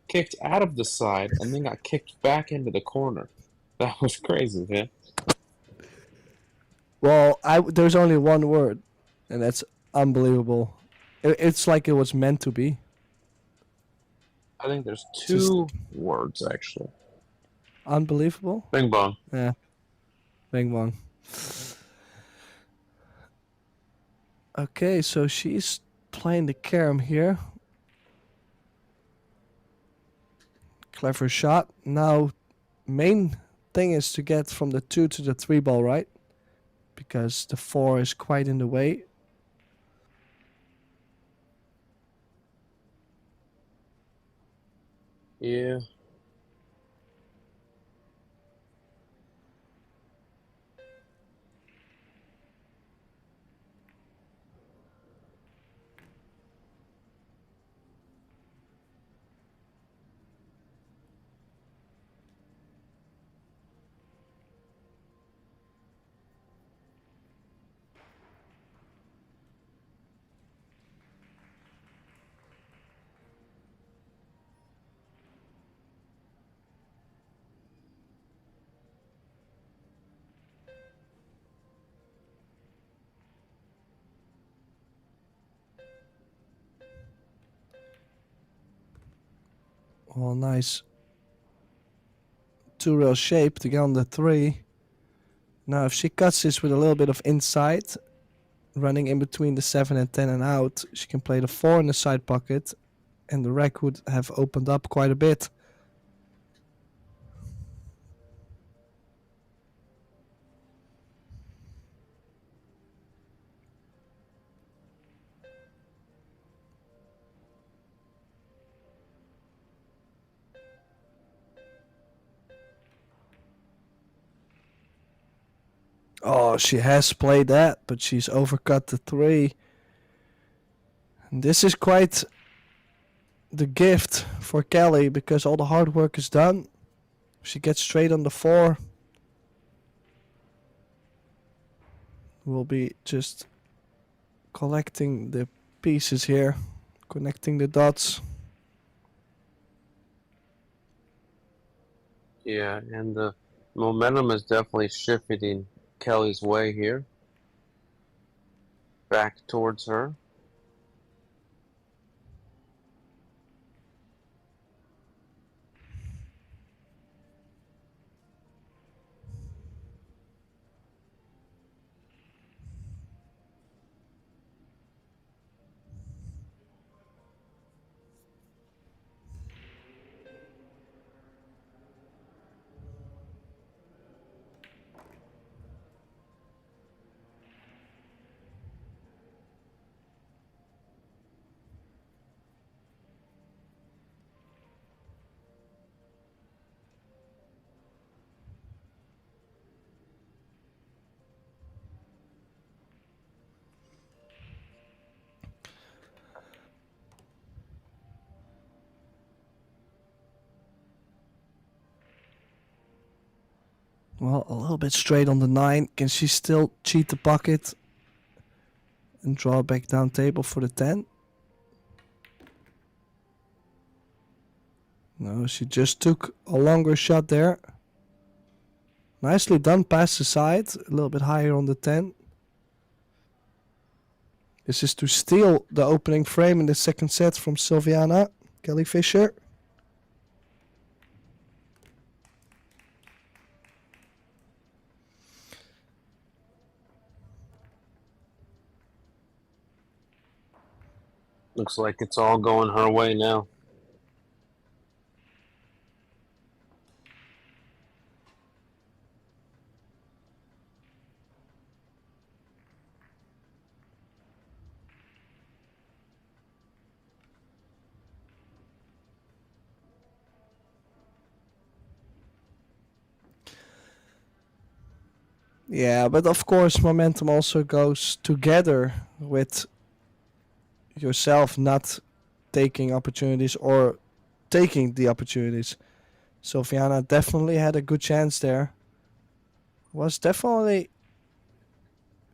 kicked out of the side, and then got kicked back into the corner. That was crazy, man. Well, there's only one word, and that's unbelievable. It's like it was meant to be. I think there's Just two words actually. unbelievable. Bing bong. Yeah, bang bang. Okay, so she's playing the carom here. Clever shot. Now, main thing is to get from the 2 to the 3 ball, right? Because the 4 is quite in the way. Yeah. Oh, nice. 2-rail shape to get on the 3. Now, if she cuts this with a little bit of inside, running in between the 7 and 10 and out, she can play the 4 in the side pocket, and the rack would have opened up quite a bit. Oh, she has played that, but she's overcut the 3. And this is quite the gift for Kelly because all the hard work is done. She gets straight on the 4. We'll be just collecting the pieces here, connecting the dots. Yeah, and the momentum is definitely shifting Kelly's way here. Back towards her. Well, a little bit straight on the 9. Can she still cheat the pocket and draw back down table for the 10? No, she just took a longer shot there. Nicely done past the side, a little bit higher on the 10. This is to steal the opening frame in the second set from Sylviana, Kelly Fisher. Looks like it's all going her way now. Yeah, but of course momentum also goes together with yourself not taking opportunities or taking the opportunities. Sylviana definitely had a good chance there. Was definitely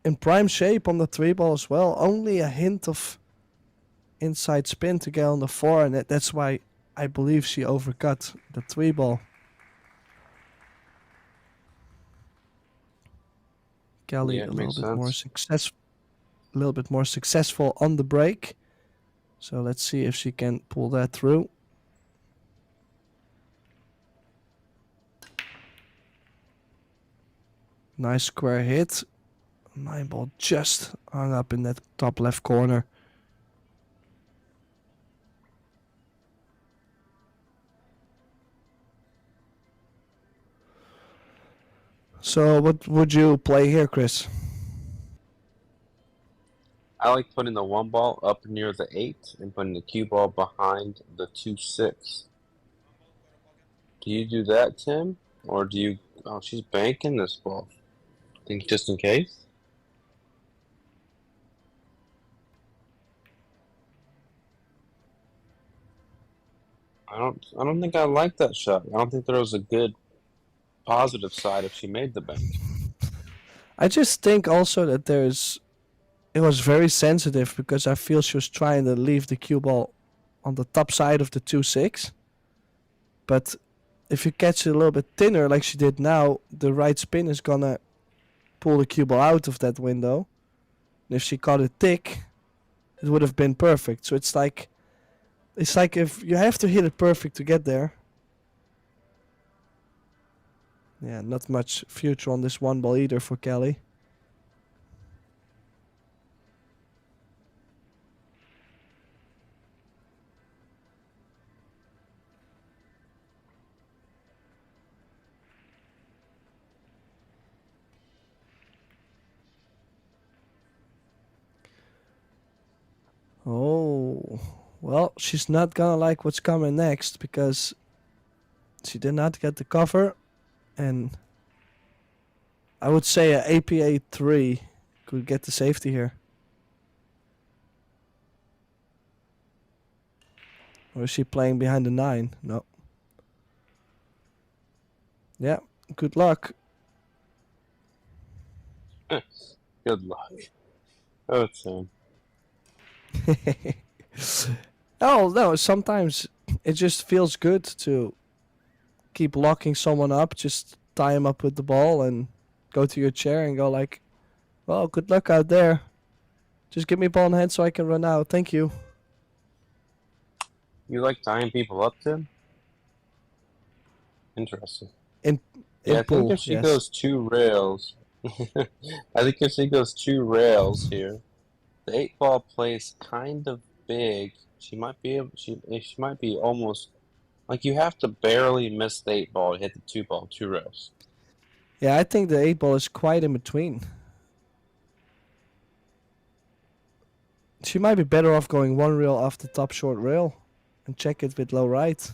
in prime shape on the 3 ball as well. Only a hint of inside spin to get on the 4, and that's why I believe she overcut the 3 ball. Kelly Yeah, a it little makes bit more sense. successful on the break. So let's see if she can pull that through. Nice square hit. 9-ball just hung up in that top left corner. So what would you play here, Chris? I like putting the 1 ball up near the 8 and putting the cue ball behind the 2-6. Do you do that, Tim? Or do you... Oh, she's banking this ball. Think just in case? I don't think I like that shot. I don't think there was a good positive side if she made the bank. I just think also that it was very sensitive because I feel she was trying to leave the cue ball on the top side of the 2-6. But if you catch it a little bit thinner like she did now, the right spin is gonna pull the cue ball out of that window. And if she caught it thick, it would have been perfect. So it's like if you have to hit it perfect to get there. Yeah, not much future on this 1 ball either for Kelly. Oh, well, she's not gonna like what's coming next because she did not get the cover, and I would say a APA 3 could get the safety here. Or is she playing behind the 9? No. Yeah, good luck. Good luck. Oh, Tim. Oh, no, sometimes it just feels good to keep locking someone up, just tie him up with the ball and go to your chair and go like, well, good luck out there. Just give me a ball in hand so I can run out. Thank you. You like tying people up, Tim? Interesting. In Yeah, I think pool, if she yes. goes 2 rails, I think if she goes 2 rails here, the 8 ball plays kind of big. She might be able, she might be almost like you have to barely miss the 8 ball to hit the 2 ball 2 rails. Yeah, I think the 8 ball is quite in between. She might be better off going 1 rail off the top short rail and check it with low right.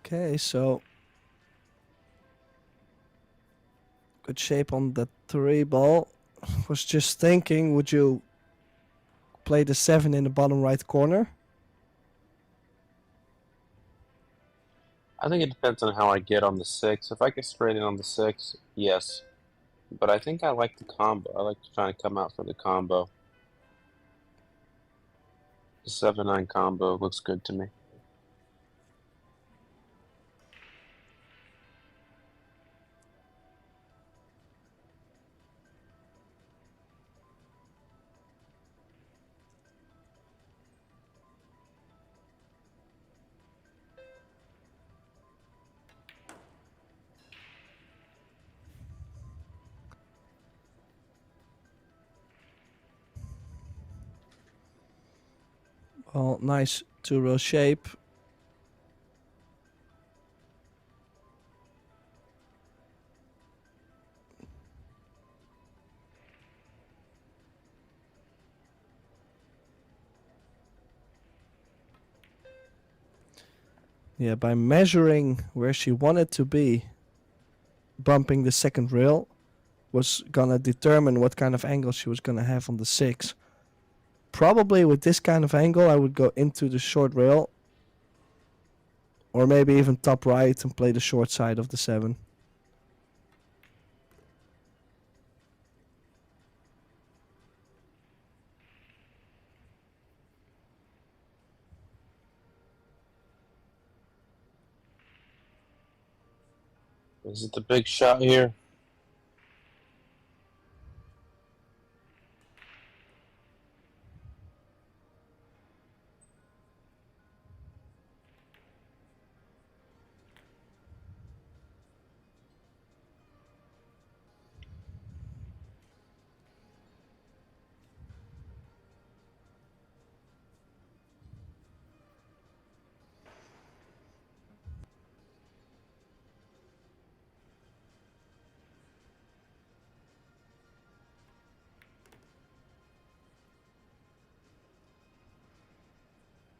Okay, so good shape on the 3 ball. Was just thinking, would you play the 7 in the bottom right corner? I think it depends on how I get on the 6. If I get straight in on the 6, yes. But I think I like the combo. I like to try and come out for the combo. The 7-9 combo looks good to me. Well, nice 2 row shape. Yeah, by measuring where she wanted to be, bumping the second rail was gonna determine what kind of angle she was gonna have on the 6. Probably with this kind of angle, I would go into the short rail, or maybe even top right and play the short side of the 7. Is it the big shot here?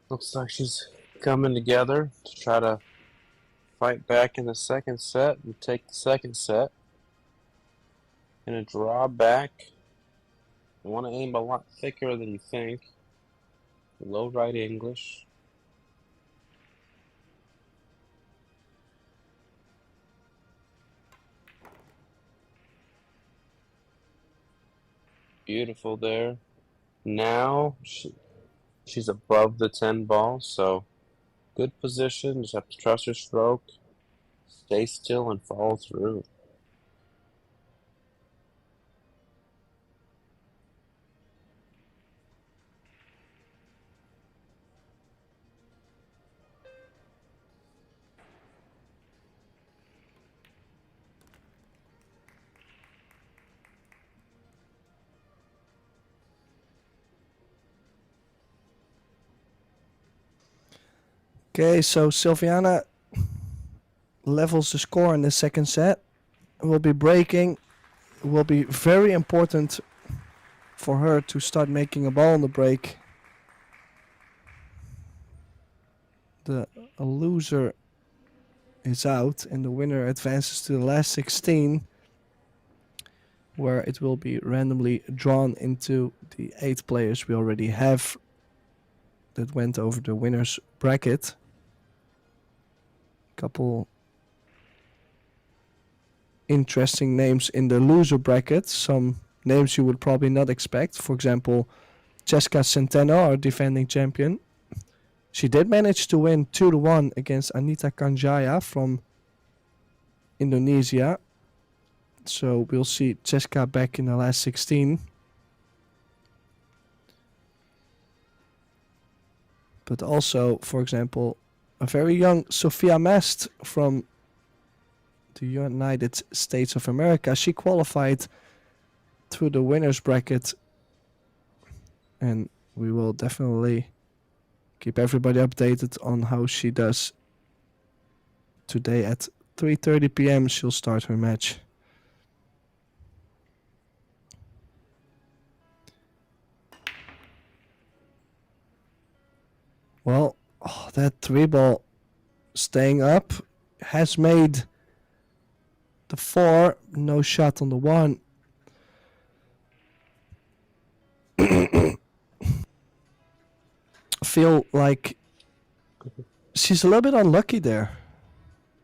Looks like she's coming together to try to fight back in the second set and take the second set. Gonna draw back. You want to aim a lot thicker than you think. Low right English. Beautiful there. Now she's above the 10 ball, so good position. Just have to trust her stroke. Stay still and follow through. Okay, so Silviana levels the score in the second set. Will be breaking. Will be very important for her to start making a ball on the break. The loser is out and the winner advances to the last 16, where it will be randomly drawn into the 8 players we already have that went over the winner's bracket. Couple interesting names in the loser bracket, some names you would probably not expect. For example, Jessica Centeno, our defending champion. She did manage to win 2-1 against Anita Kanjaya from Indonesia. So we'll see Jessica back in the last 16. But also, for example, a very young Sophia Mast from the United States of America. She qualified through the winners bracket, and we will definitely keep everybody updated on how she does. Today at 3:30 p.m. she'll start her match. Well, that 3 ball staying up has made the 4, no shot on the 1. Feel like she's a little bit unlucky there.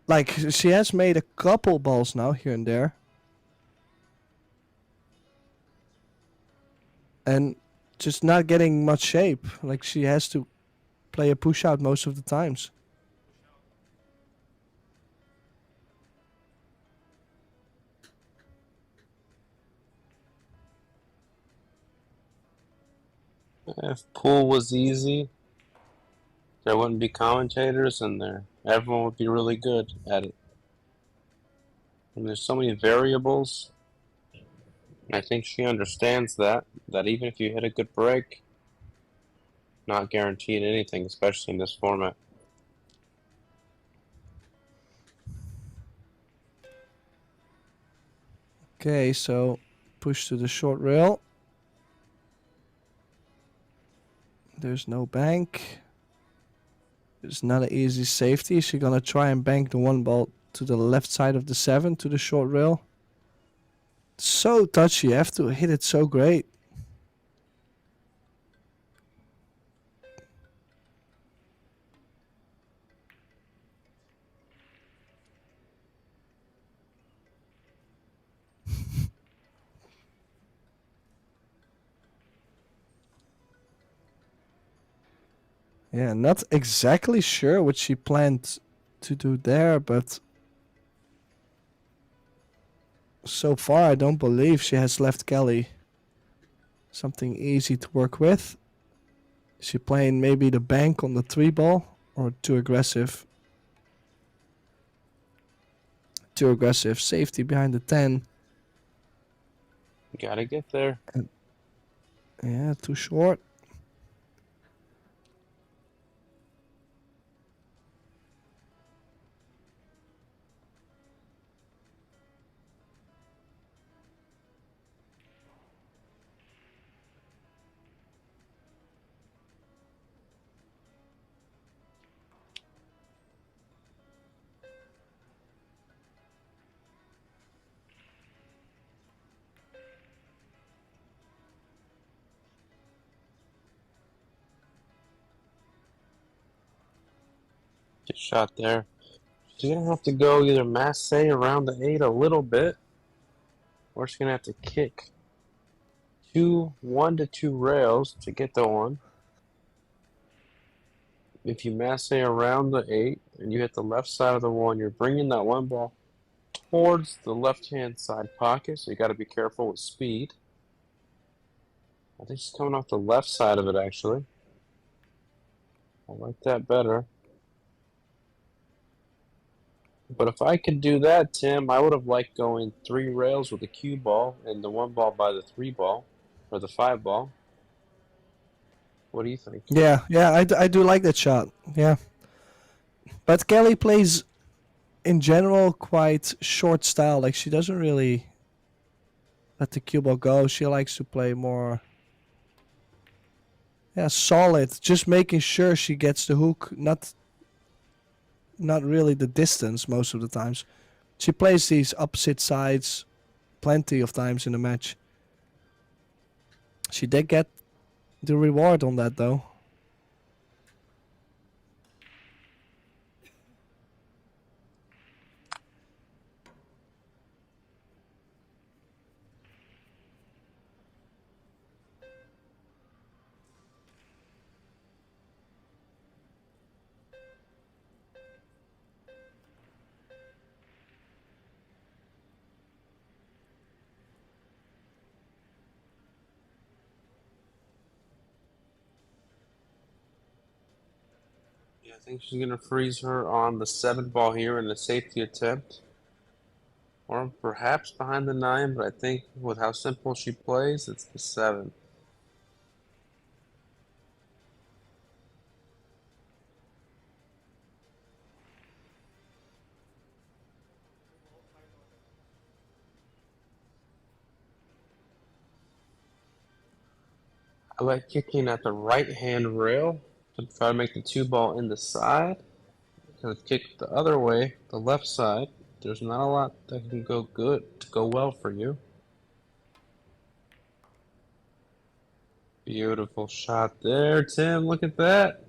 Like, she has made a couple balls now here and there. And just not getting much shape. Like, she has to play a push out most of the times. If pool was easy, there wouldn't be commentators and everyone would be really good at it. And there's so many variables. And I think she understands that even if you hit a good break, not guaranteed anything, especially in this format. Okay, so push to the short rail. There's no bank. It's not an easy safety. She's gonna try and bank the one ball to the left side of the 7 to the short rail. So touchy. You have to hit it so great. Yeah, not exactly sure what she planned to do there, but so far I don't believe she has left Kelly something easy to work with. Is she playing maybe the bank on the 3 ball or too aggressive? Too aggressive. Safety behind the 10. Gotta get there. Yeah, too short. Good shot there. She's gonna have to go either masse around the 8 a little bit, or she's gonna have to kick 1 to 2 rails to get the 1. If you masse around the 8 and you hit the left side of the 1, you're bringing that 1 ball towards the left-hand side pocket, so you got to be careful with speed. I think she's coming off the left side of it, actually. I like that better. But if I could do that, Tim, I would have liked going 3 rails with the cue ball and the 1 ball by the 3 ball, or the 5 ball. What do you think? Yeah, I do like that shot. Yeah. But Kelly plays, in general, quite short style. Like, she doesn't really let the cue ball go. She likes to play more, yeah, solid. Just making sure she gets the hook, not really the distance most of the times. She plays these opposite sides plenty of times in the match. She did get the reward on that, though. Yeah, I think she's going to freeze her on the 7 ball here in a safety attempt. Or perhaps behind the 9, but I think with how simple she plays, it's the 7. I like kicking at the right-hand rail to try to make the 2 ball in the side. Because if kick the other way, the left side, there's not a lot that can go well for you. Beautiful shot there, Tim. Look at that.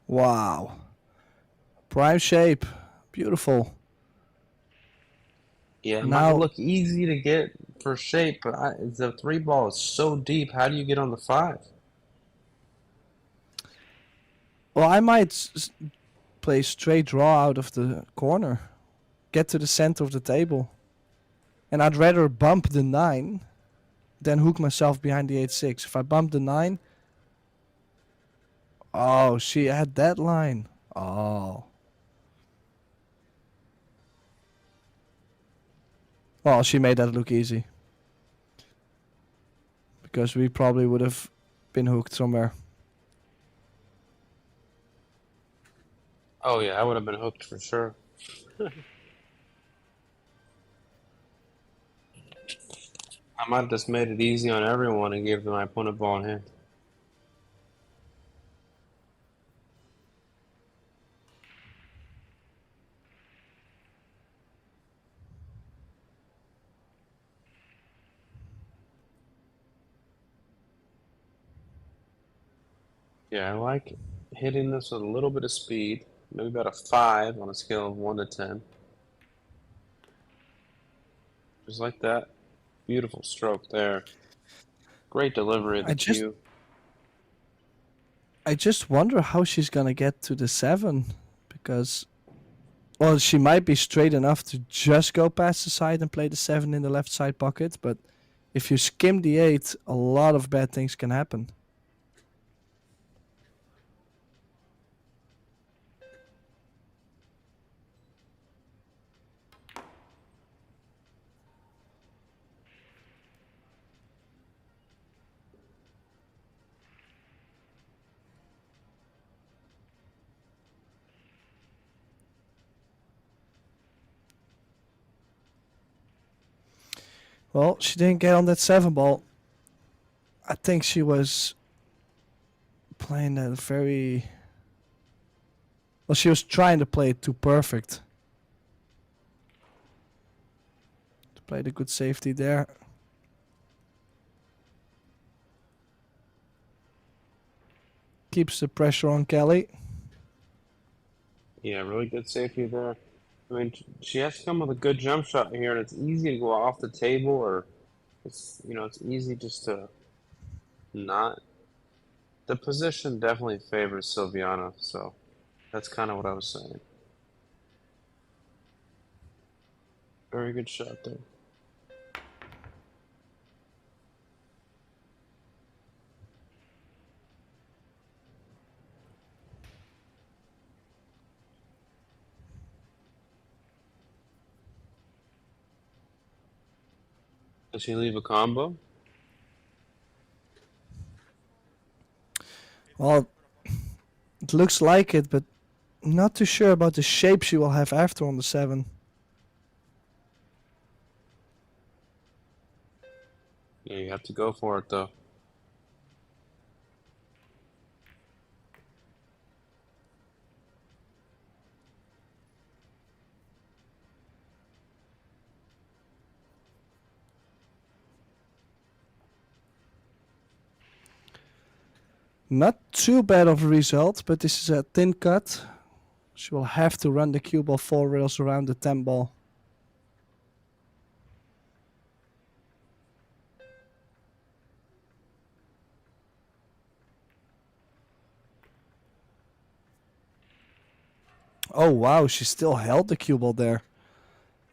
Wow. Prime shape. Beautiful. Yeah, it Now, might look easy to get for shape, but the 3 ball is so deep. How do you get on the 5? well, I might play straight draw out of the corner. Get to the center of the table. And I'd rather bump the 9 than hook myself behind the 8-6. If I bump the 9... Oh, she had that line. Oh. Well, she made that look easy. Because we probably would have been hooked somewhere. Oh, yeah, I would have been hooked for sure. I might have just made it easy on everyone and gave my opponent ball in hand. Yeah, I like hitting this with a little bit of speed. Maybe about a 5 on a scale of 1 to 10. Just like that. Beautiful stroke there. Great delivery of the I just cue. I just wonder how she's gonna get to the 7 because well, she might be straight enough to just go past the side and play the 7 in the left side pocket, but if you skim the 8, a lot of bad things can happen. Well, she didn't get on that 7 ball. I think she was playing that very. Well, she was trying to play it too perfect. To play the good safety there. Keeps the pressure on Kelly. Yeah, really good safety there. I mean, she has to come with a good jump shot here, and it's easy to go off the table, or it's easy just to not. The position definitely favors Silviana, so that's kind of what I was saying. Very good shot there. Does she leave a combo? Well, it looks like it, but not too sure about the shape she will have after on the 7. Yeah, you have to go for it though. Not too bad of a result, but this is a thin cut. She will have to run the cue ball 4 rails around the 10 ball. Oh wow, she still held the cue ball there.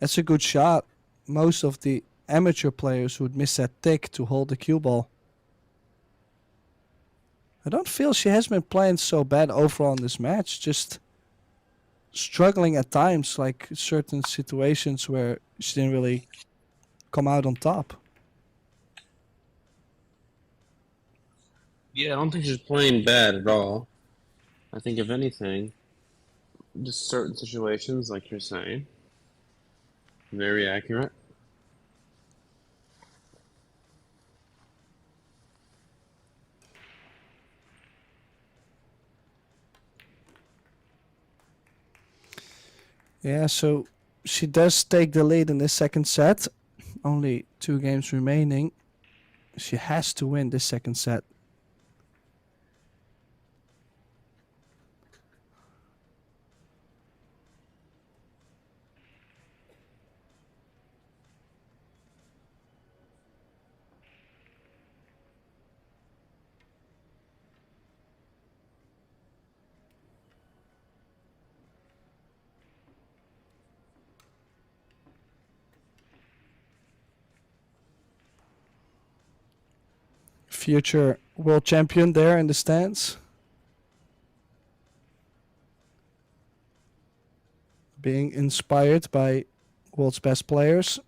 That's a good shot. Most of the amateur players would miss that tick to hold the cue ball. I don't feel she has been playing so bad overall in this match. Just struggling at times, like certain situations where she didn't really come out on top. Yeah, I don't think she's playing bad at all. I think if anything, just certain situations, like you're saying, very accurate. Yeah, so she does take the lead in this second set. Only 2 games remaining. She has to win this second set. Future world champion there in the stands. Being inspired by world's best players.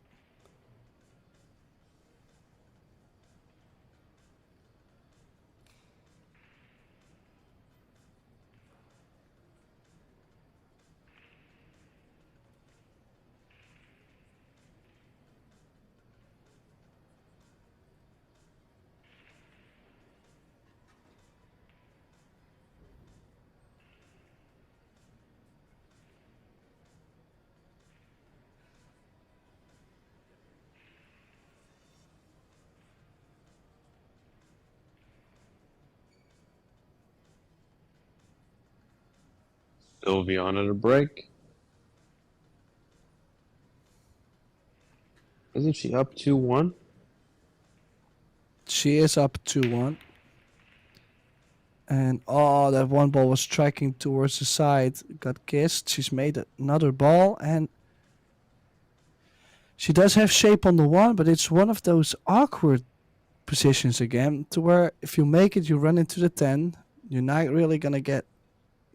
Ovion at a break. Isn't she up 2-1? She is up 2-1. And oh, that one ball was tracking towards the side. Got kissed. She's made another ball, and she does have shape on the one, but it's one of those awkward positions again, to where if you make it, you run into the 10. You're not really gonna get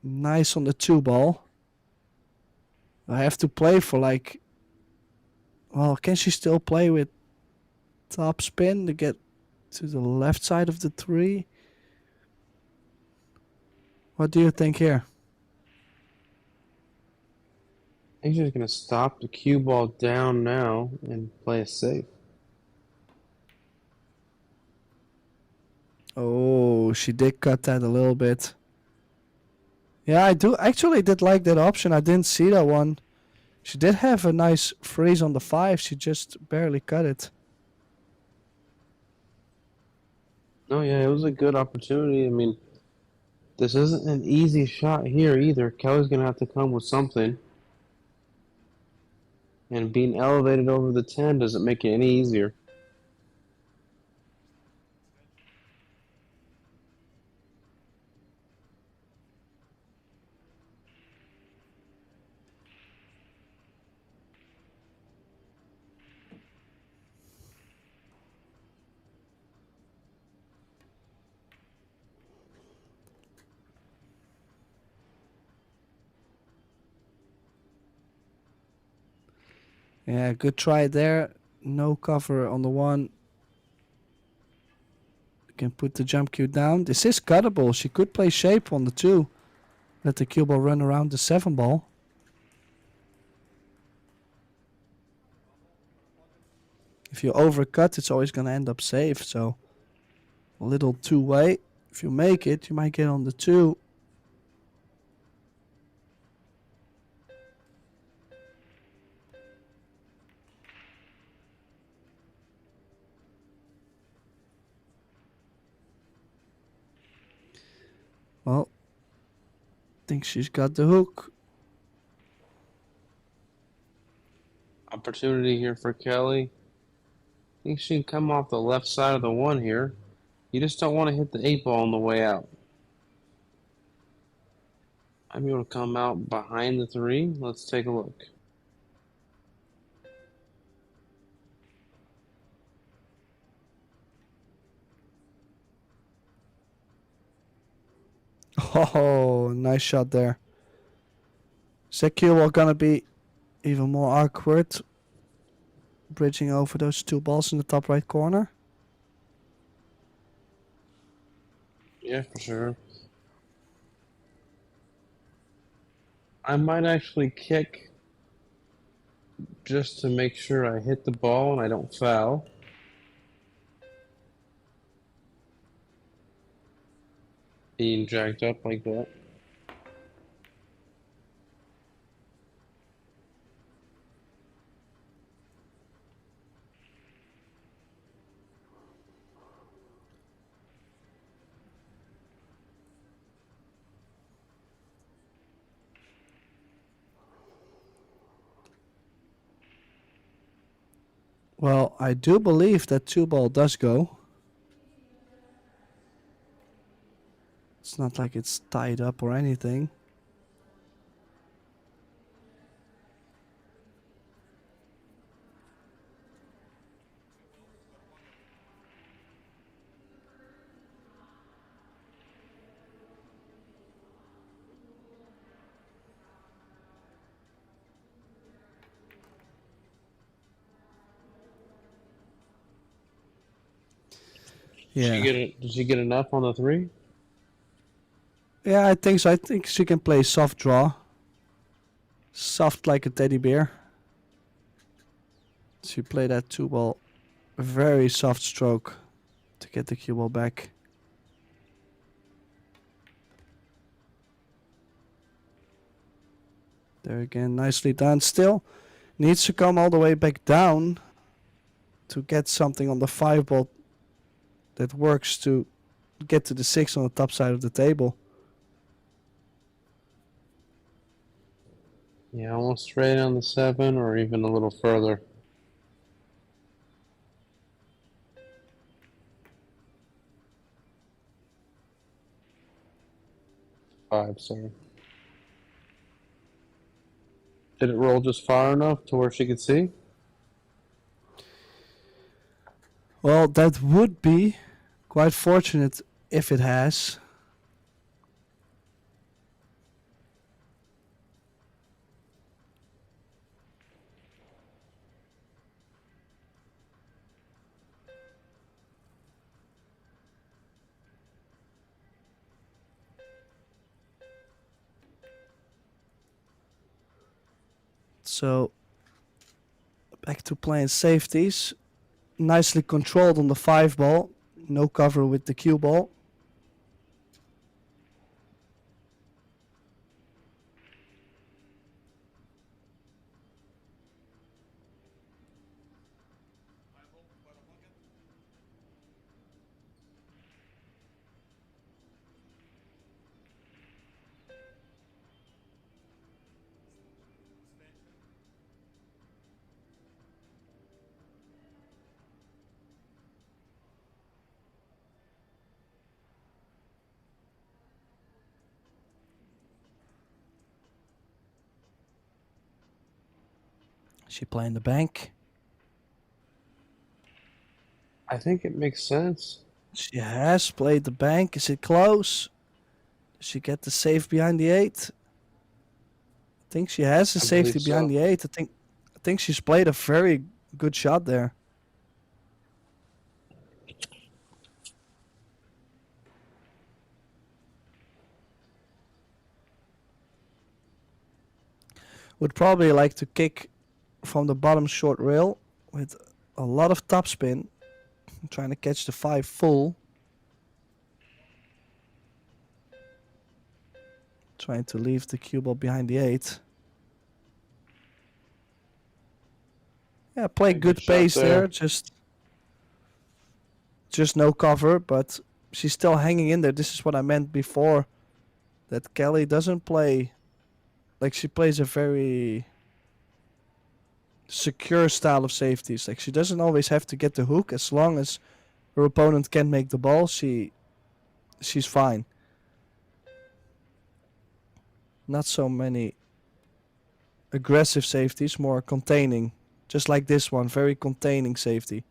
nice on the 2 ball. I have to play for like. Well, can she still play with top spin to get to the left side of the 3? What do you think here? I think she's going to stop the cue ball down now and play it safe. Oh, she did cut that a little bit. Yeah, I did like that option. I didn't see that one. She did have a nice freeze on the 5. She just barely cut it. Oh, yeah, it was a good opportunity. I mean, this isn't an easy shot here either. Kelly's going to have to come with something. And being elevated over the 10 doesn't make it any easier. Yeah, good try there. No cover on the 1. Can put the jump cue down. This is cuttable. She could play shape on the 2. Let the cue ball run around the 7 ball. If you overcut, it's always going to end up safe. So a little 2-way. If you make it, you might get on the 2. Well, think she's got the hook. Opportunity here for Kelly. I think she can come off the left side of the 1 here. You just don't want to hit the 8 ball on the way out. I'm able to come out behind the 3. Let's take a look. Oh, nice shot there. Secure will gonna be even more awkward. Bridging over those 2 balls in the top right corner. Yeah, for sure. I might actually kick just to make sure I hit the ball and I don't foul. Being dragged up like that. Well, I do believe that 2 ball does go. It's not like it's tied up or anything. Yeah. Did she get enough on the 3? Yeah, I think so. I think she can play soft draw. Soft like a teddy bear. She played that 2 ball. Very soft stroke to get the cue ball back. There again, nicely done. Still needs to come all the way back down to get something on the 5 ball that works to get to the 6 on the top side of the table. Yeah, almost straight on the 7 or even a little further. 5, sorry. Did it roll just far enough to where she could see? Well, that would be quite fortunate if it has. So back to playing safeties. Nicely controlled on the 5 ball. No cover with the cue ball. She playing the bank. I think it makes sense. She has played the bank. Is it close? Does she get the safe behind the 8? I think she has a I safety believe behind so. the 8. I think she's played a very good shot there. Would probably like to kick from the bottom short rail with a lot of topspin. Trying to catch the 5 full. Trying to leave the cue ball behind the 8. Yeah, play A good good shot pace there. there. Just no cover, but she's still hanging in there. This is what I meant before. That Kelly doesn't play like she plays a very secure style of safeties. Like she doesn't always have to get the hook. As long as her opponent can make the ball, she's fine. Not so many aggressive safeties, more containing. Just like this one, very containing safety.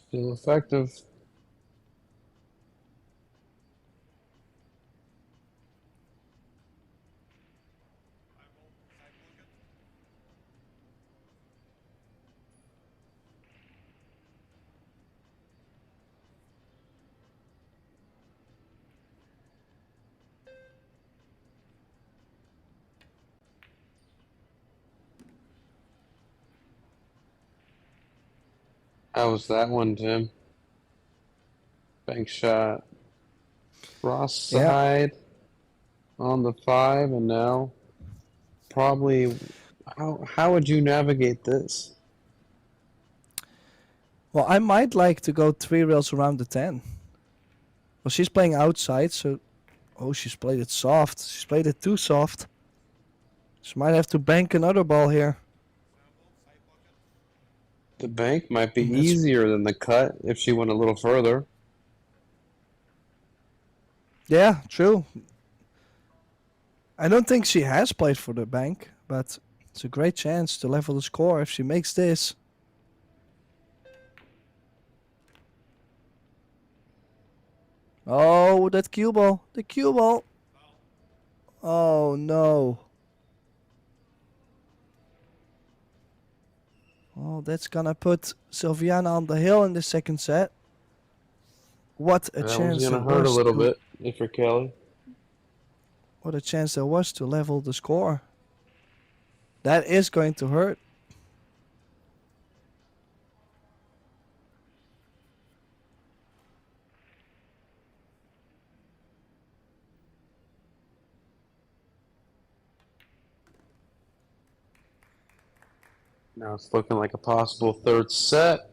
Still effective. How was that one, Tim? Bank shot. Cross Yeah. side on the 5, and now probably. How would you navigate this? Well, I might like to go 3 rails around the 10. Well, she's playing outside, so... Oh, she's played it soft. She's played it too soft. She might have to bank another ball here. The bank might be That's... easier than the cut if she went a little further. Yeah, true. I don't think she has played for the bank, but it's a great chance to level the score if she makes this. Oh, that cue ball. The cue ball. Oh, no. Oh, that's gonna put Sylviana on the hill in the second set. What a That was chance gonna it hurt a was little to... bit if you're Kelly. What a chance there was to level the score. That is going to hurt. Now it's looking like a possible third set.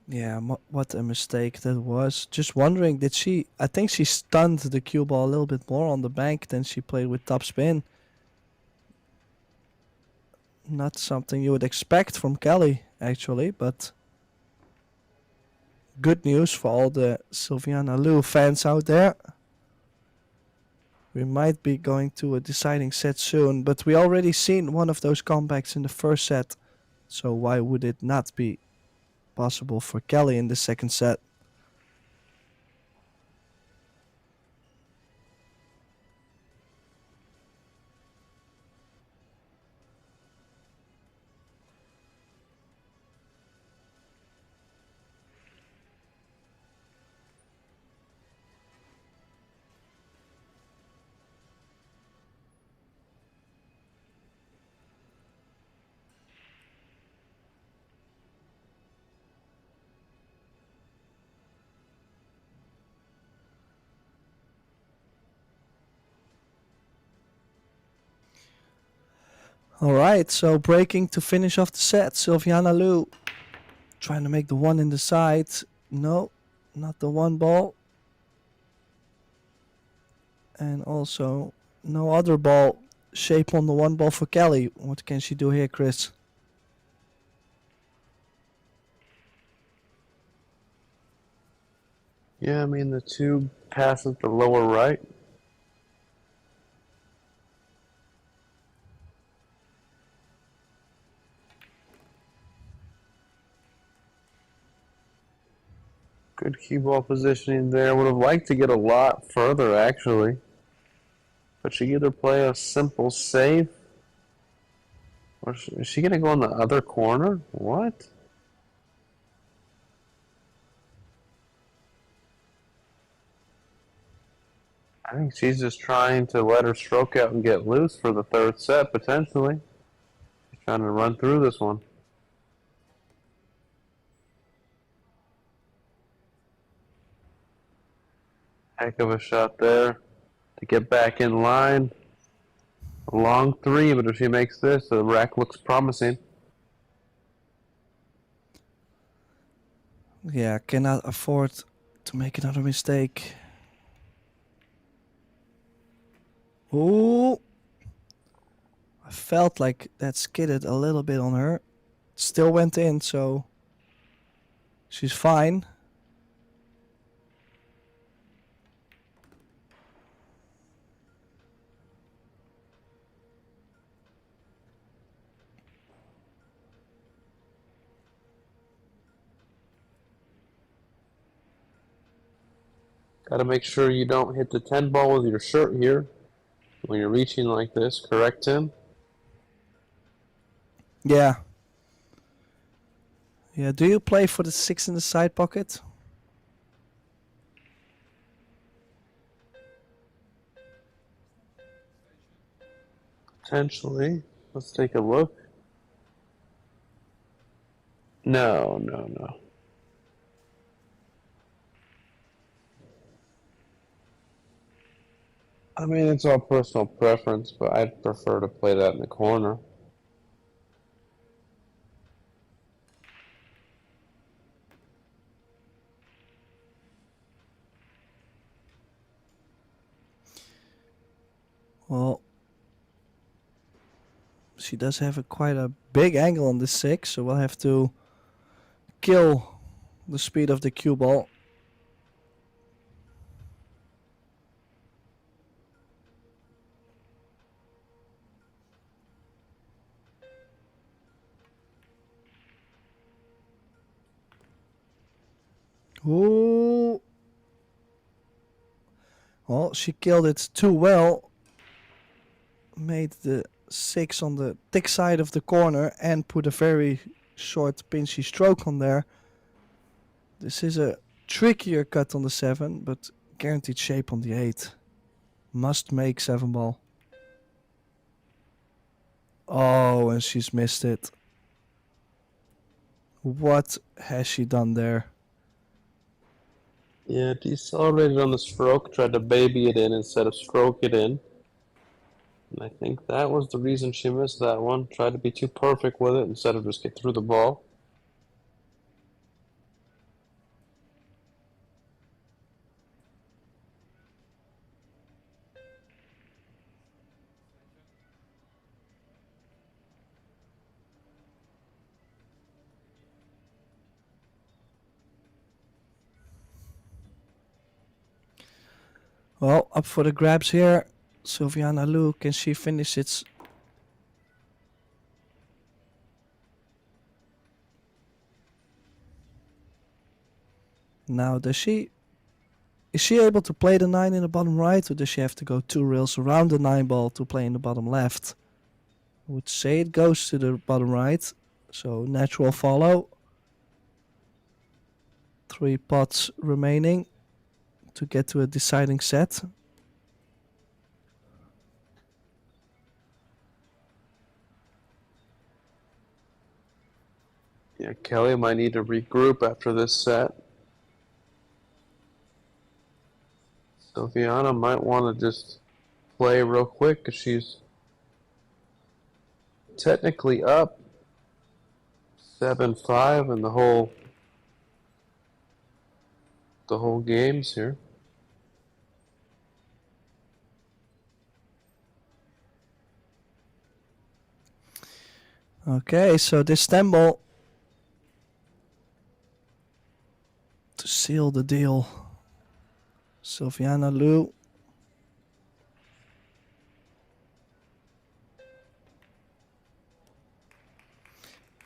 Yeah, what a mistake that was. Just wondering, did she... I think she stunned the cue ball a little bit more on the bank than she played with top spin. Not something you would expect from Kelly, actually, but... Good news for all the Sylviana Liu fans out there. We might be going to a deciding set soon, but we already seen one of those comebacks in the first set. So why would it not be possible for Kelly in the second set? Alright, so breaking to finish off the set. Sylviana Liu trying to make the one in the side. No, not the one ball. And also no other ball shape on the one ball for Kelly. What can she do here, Chris? Yeah, I mean the tube passes the lower right. Good cue ball positioning there. Would have liked to get a lot further, actually. But she either play a simple save, or is she going to go in the other corner? What? I think she's just trying to let her stroke out and get loose for the third set, potentially. She's trying to run through this one. Heck of a shot there to get back in line. A long three, but if she makes this, the rack looks promising. Yeah, cannot afford to make another mistake. Ooh. I felt like that skidded a little bit on her. Still went in, so she's fine. Got to make sure you don't hit the 10 ball with your shirt here when you're reaching like this. Correct, Tim? Yeah. Yeah, do you play for the 6 in the side pocket? Potentially. Let's take a look. No, no, no. I mean, it's all personal preference, but I'd prefer to play that in the corner. Well, she does have quite a big angle on the 6, so we'll have to kill the speed of the cue ball. Ooh. Well, she killed it too well. Made the 6 on the thick side of the corner and put a very short pinchy stroke on there. This is a trickier cut on the 7, but guaranteed shape on the 8. Must make 7 ball. Oh, and she's missed it. What has she done there? Yeah, decelerated on the stroke, tried to baby it in instead of stroke it in. And I think that was the reason she missed that one. Tried to be too perfect with it instead of just get through the ball. Well, up for the grabs here. Sylviana Liu, can she finish it? Now, does she... Is she able to play the 9 in the bottom right, or does she have to go 2 rails around the 9 ball to play in the bottom left? I would say it goes to the bottom right, so natural follow. 3 pots remaining to get to a deciding set. Yeah, Kelly might need to regroup after this set. Sylviana might want to just play real quick because she's technically up 7-5 in the whole games here. Okay, so this 10 ball to seal the deal. Sylviana Liu.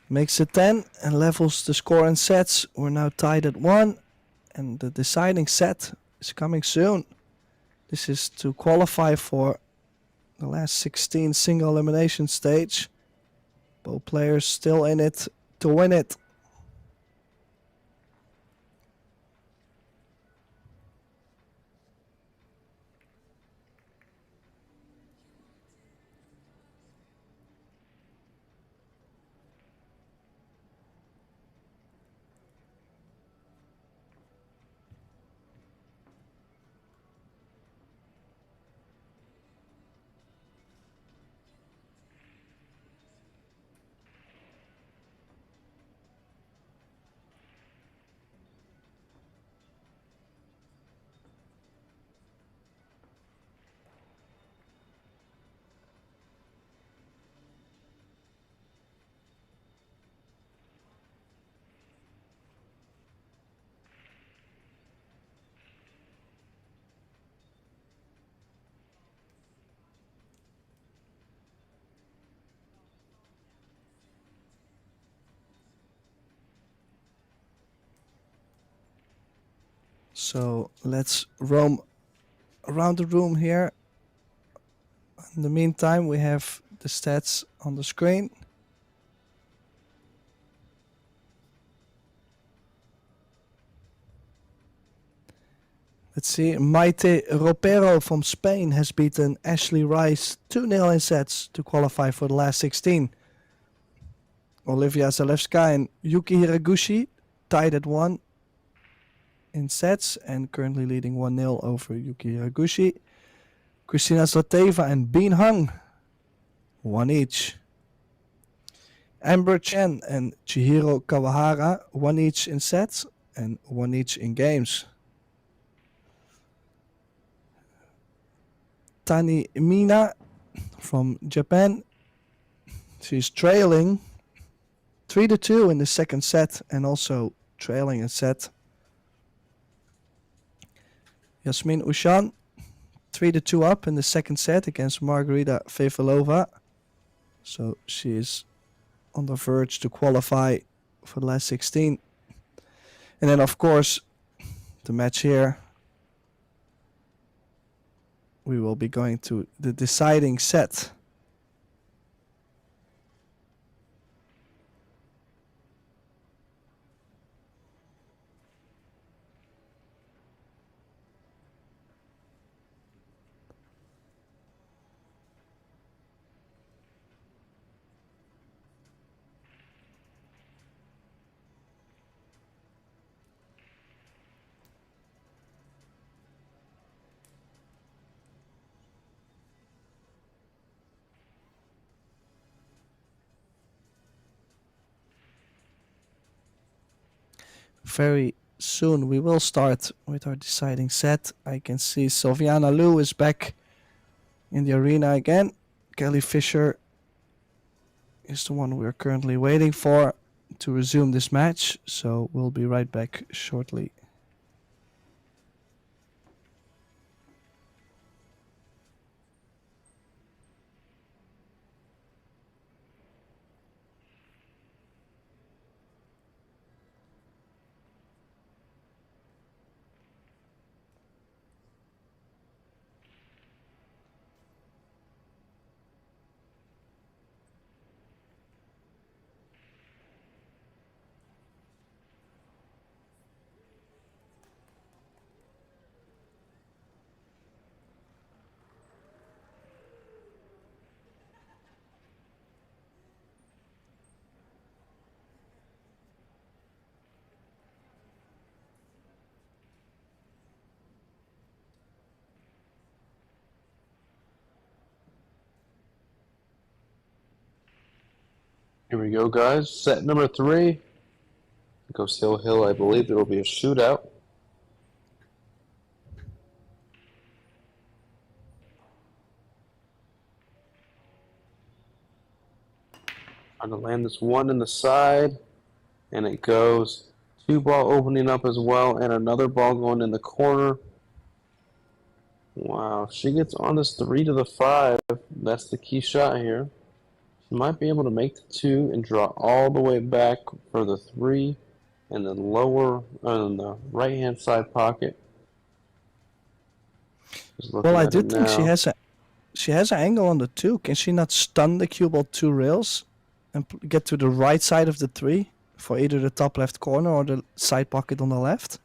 Makes it 10 and levels the score in sets. We're now tied at 1 and the deciding set is coming soon. This is to qualify for the last 16 single elimination stage. Both players still in it to win it. So let's roam around the room here. In the meantime, we have the stats on the screen. Let's see, Maite Ropero from Spain has beaten Ashley Rice 2-0 in sets to qualify for the last 16. Olivia Zalewska and Yuki Hiraguchi tied at 1 in sets and currently leading 1-0 over Yuki Hiraguchi. Christina Zoteva and Bean Hung, 1 each. Amber Chen and Chihiro Kawahara, 1 each in sets and 1 each in games. Tani Mina from Japan, she's trailing 3-2 in the second set and also trailing a set. Yasmin Ushan, 3-2 up in the second set against Margarita Fevalova. So she is on the verge to qualify for the last 16. And then, of course, the match here, we will be going to the deciding set. Very soon we will start with our deciding set. I can see Sylviana Liu is back in the arena again. Kelly Fisher is the one we're currently waiting for to resume this match, so we'll be right back shortly. Here we go, guys. Set number 3. Goes hill. I believe there will be a shootout. I'm going to land this one in the side, and it goes 2 ball opening up as well, and another ball going in the corner. Wow, she gets on this 3 to the 5. That's the key shot here. She might be able to make the 2 and draw all the way back for the 3 in the lower, on the right-hand side pocket. Well, I do think she has an angle on the 2. Can she not stun the cue ball 2 rails and get to the right side of the 3 for either the top left corner or the side pocket on the left?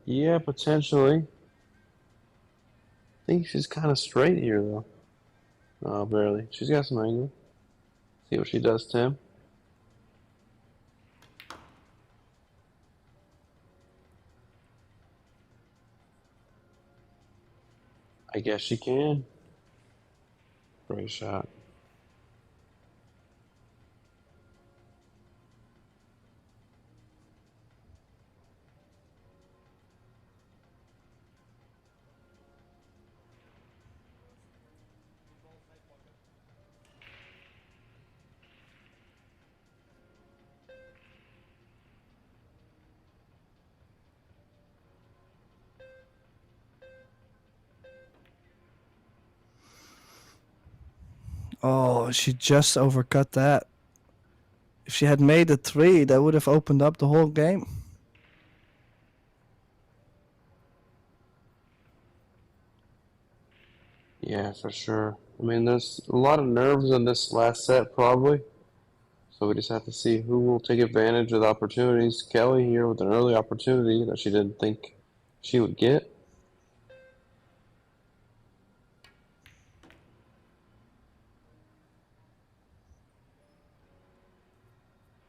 Yeah, potentially. I think she's kind of straight here, though. Oh, barely. She's got some angle. See what she does, Tim. I guess she can. Great shot. Oh, she just overcut that. If she had made a 3, that would have opened up the whole game. Yeah, for sure. I mean, there's a lot of nerves in this last set, probably. So we just have to see who will take advantage of the opportunities. Kelly here with an early opportunity that she didn't think she would get.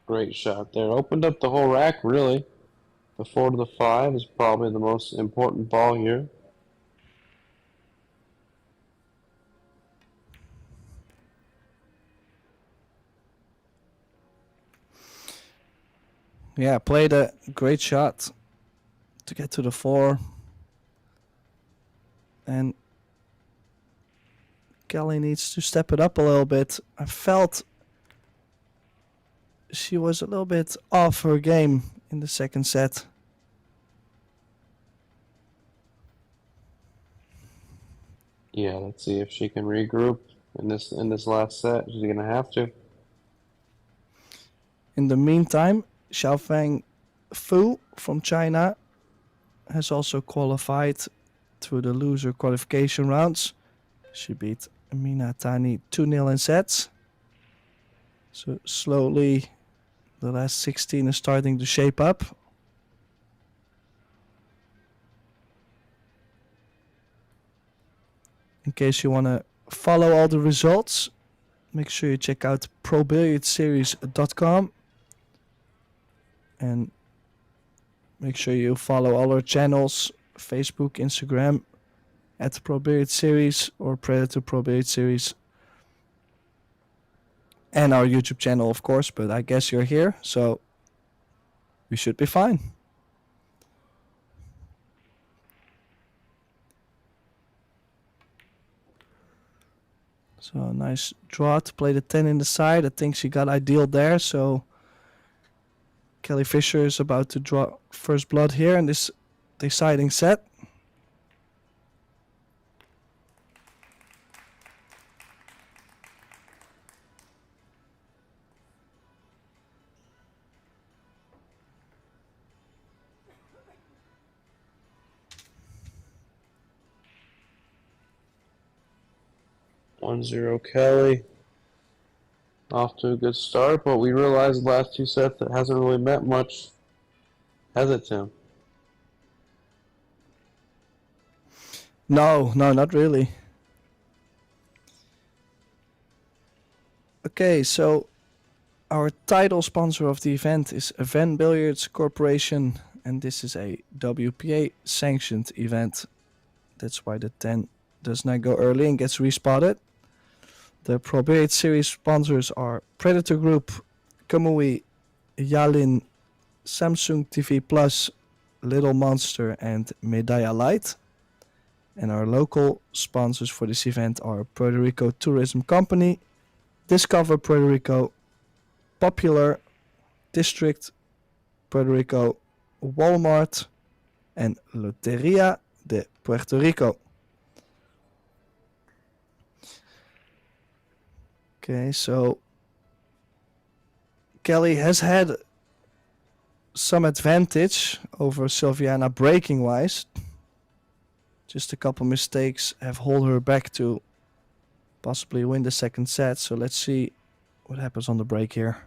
Great shot there. Opened up the whole rack, really. The 4 to the 5 is probably the most important ball here. Yeah, played a great shot to get to the 4. And Kelly needs to step it up a little bit. I felt she was a little bit off her game in the second set. Yeah, let's see if she can regroup in this last set. She's gonna have to. In the meantime, Xiaofeng Fu from China has also qualified through the loser qualification rounds. She beat Mina Tani 2-0 in sets. So slowly the last 16 is starting to shape up. In case you want to follow all the results, make sure you check out ProBilliardsSeries.com and make sure you follow all our channels, Facebook, Instagram, at Pro Billiards Series or Predator Pro Billiards Series. And our YouTube channel, of course, but I guess you're here, so we should be fine. So a nice draw to play the 10 in the side. I think she got ideal there, so Kelly Fisher is about to draw first blood here in this deciding set. One zero Kelly. Off to a good start, but we realized the last 2 sets it hasn't really meant much, has it, Tim? No, not really. Okay, so our title sponsor of the event is VenBilliards Corporation, and this is a WPA sanctioned event. That's why the 10 does not go early and gets respotted. The Pro Billiards Series sponsors are Predator Group, Kamui, Yalin, Samsung TV Plus, Little Monster, and Medalla Light. And our local sponsors for this event are Puerto Rico Tourism Company, Discover Puerto Rico, Popular, District Puerto Rico, Walmart, and Lotería de Puerto Rico. Okay, so Kelly has had some advantage over Silviana breaking wise. Just a couple mistakes have held her back to possibly win the second set. So let's see what happens on the break here.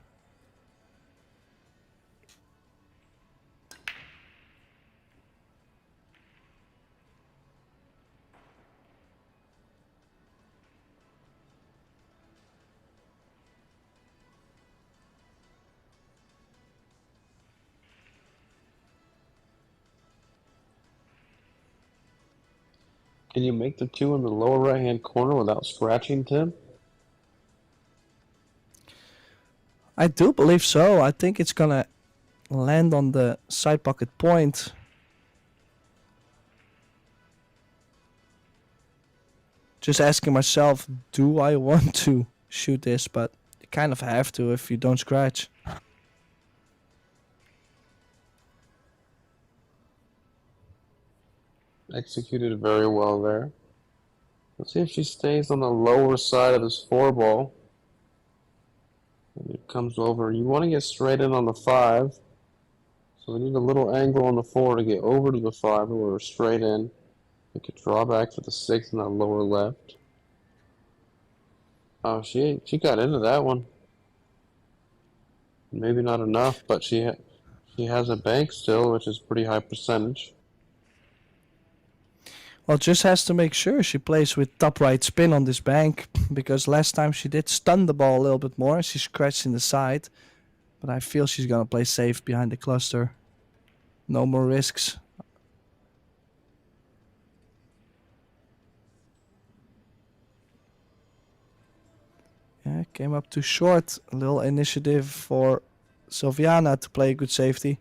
Can you make the two in the lower right-hand corner without scratching, Tim? I do believe so. I think it's gonna land on the side pocket point. Just asking myself, do I want to shoot this? But you kind of have to if you don't scratch. Executed very well there. Let's see if she stays on the lower side of this 4-ball. And it comes over. You want to get straight in on the 5. So we need a little angle on the 4 to get over to the 5 or straight in. We could draw back for the 6 in that lower left. Oh, she got into that one. Maybe not enough, but she has a bank still, which is pretty high percentage. Well, just has to make sure she plays with top right spin on this bank, because last time she did stun the ball a little bit more. She scratched in the side, but I feel she's gonna play safe behind the cluster. No more risks. Yeah, came up too short. A little initiative for Silviana to play good safety.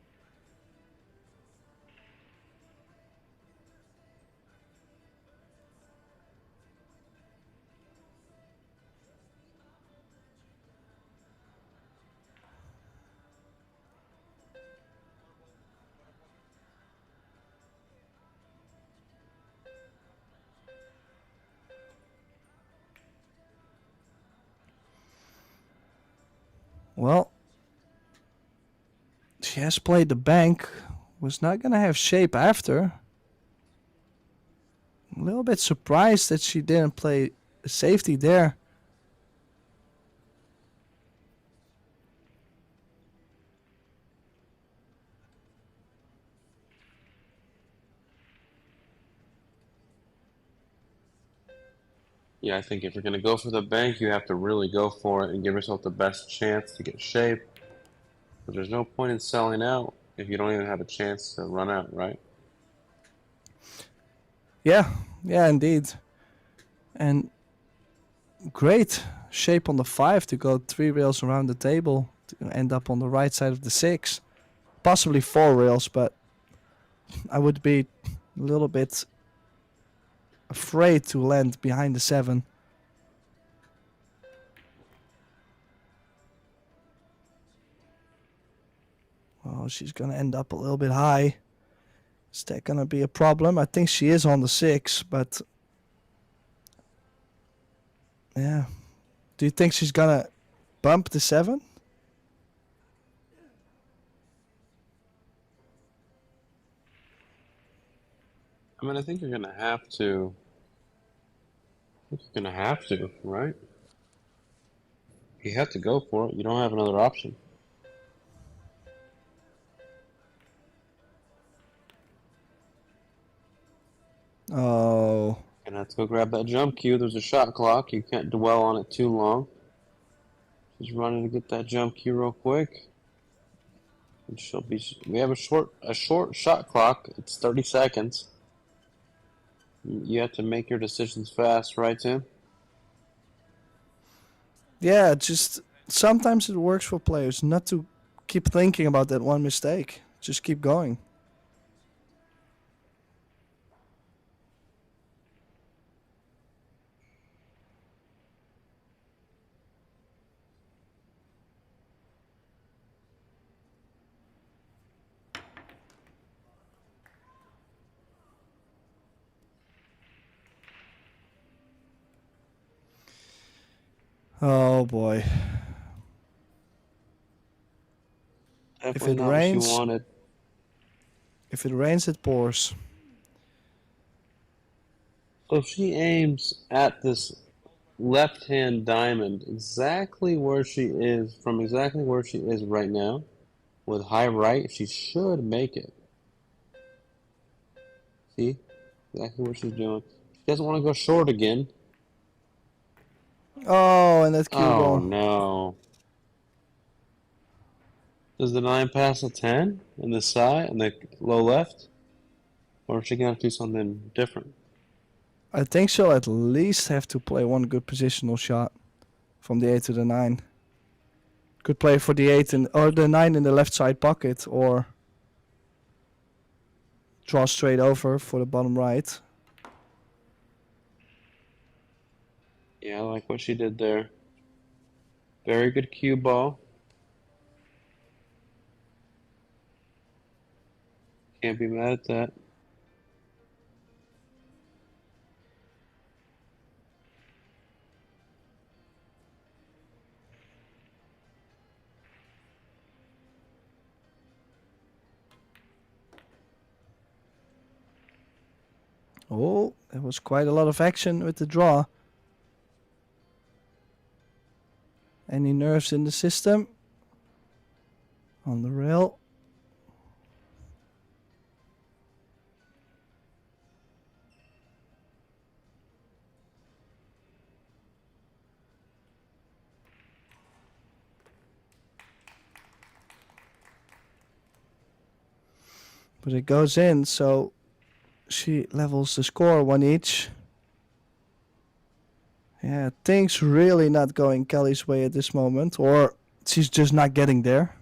Well, she has played the bank. Was not gonna have shape after. A little bit surprised that she didn't play safety there. Yeah, I think if you're going to go for the bank, you have to really go for it and give yourself the best chance to get shape. But there's no point in selling out if you don't even have a chance to run out, right? Yeah, indeed. And great shape on the 5 to go 3 rails around the table to end up on the right side of the 6. Possibly 4 rails, but I would be a little bit afraid to land behind the 7. Oh, she's gonna end up a little bit high. Is that gonna be a problem? I think she is on the 6, but yeah. Do you think she's gonna bump the 7? I mean, I think you're going to have to. I think you're going to have to, right? You have to go for it. You don't have another option. Oh. And let's go grab that jump cue. There's a shot clock. You can't dwell on it too long. Just running to get that jump cue real quick. And she'll be. We have a short shot clock. It's 30 seconds. You have to make your decisions fast, right, Tim? Yeah, just sometimes it works for players not to keep thinking about that one mistake. Just keep going. Oh boy. Definitely it not what she rains- wanted. If it rains, it pours. So if she aims at this left-hand diamond exactly where she is, from exactly where she is right now, with high right, she should make it. See? Exactly what she's doing. She doesn't want to go short again. Oh, and that cue Oh ball. no. Does the 9 pass a 10 in the side, in the low left? Or is she going to do something different? I think she'll at least have to play one good positional shot from the 8 to the 9. Could play for the 8 or the 9 in the left side pocket, or draw straight over for the bottom right. Yeah, I like what she did there. Very good cue ball. Can't be mad at that. Oh, there was quite a lot of action with the draw. Any nerves in the system? On the rail. But it goes in, so she levels the score 1 each. Yeah, things really not going Kelly's way at this moment, or she's just not getting there.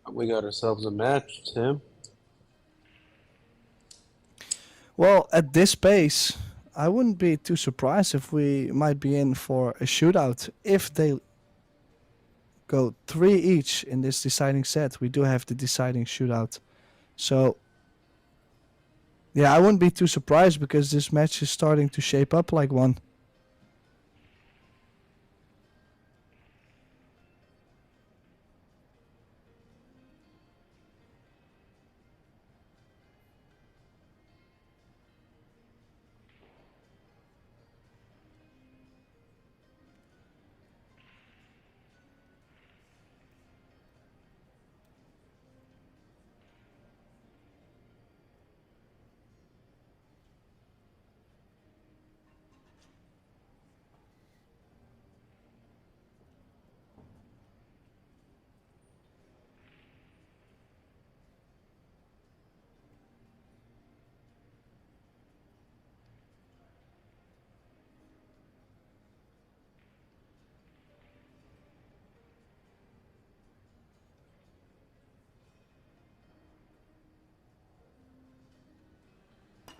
We got ourselves a match, Tim. Well, at this pace, I wouldn't be too surprised if we might be in for a shootout. If they go 3 each in this deciding set, we do have the deciding shootout. So, yeah, I wouldn't be too surprised because this match is starting to shape up like one.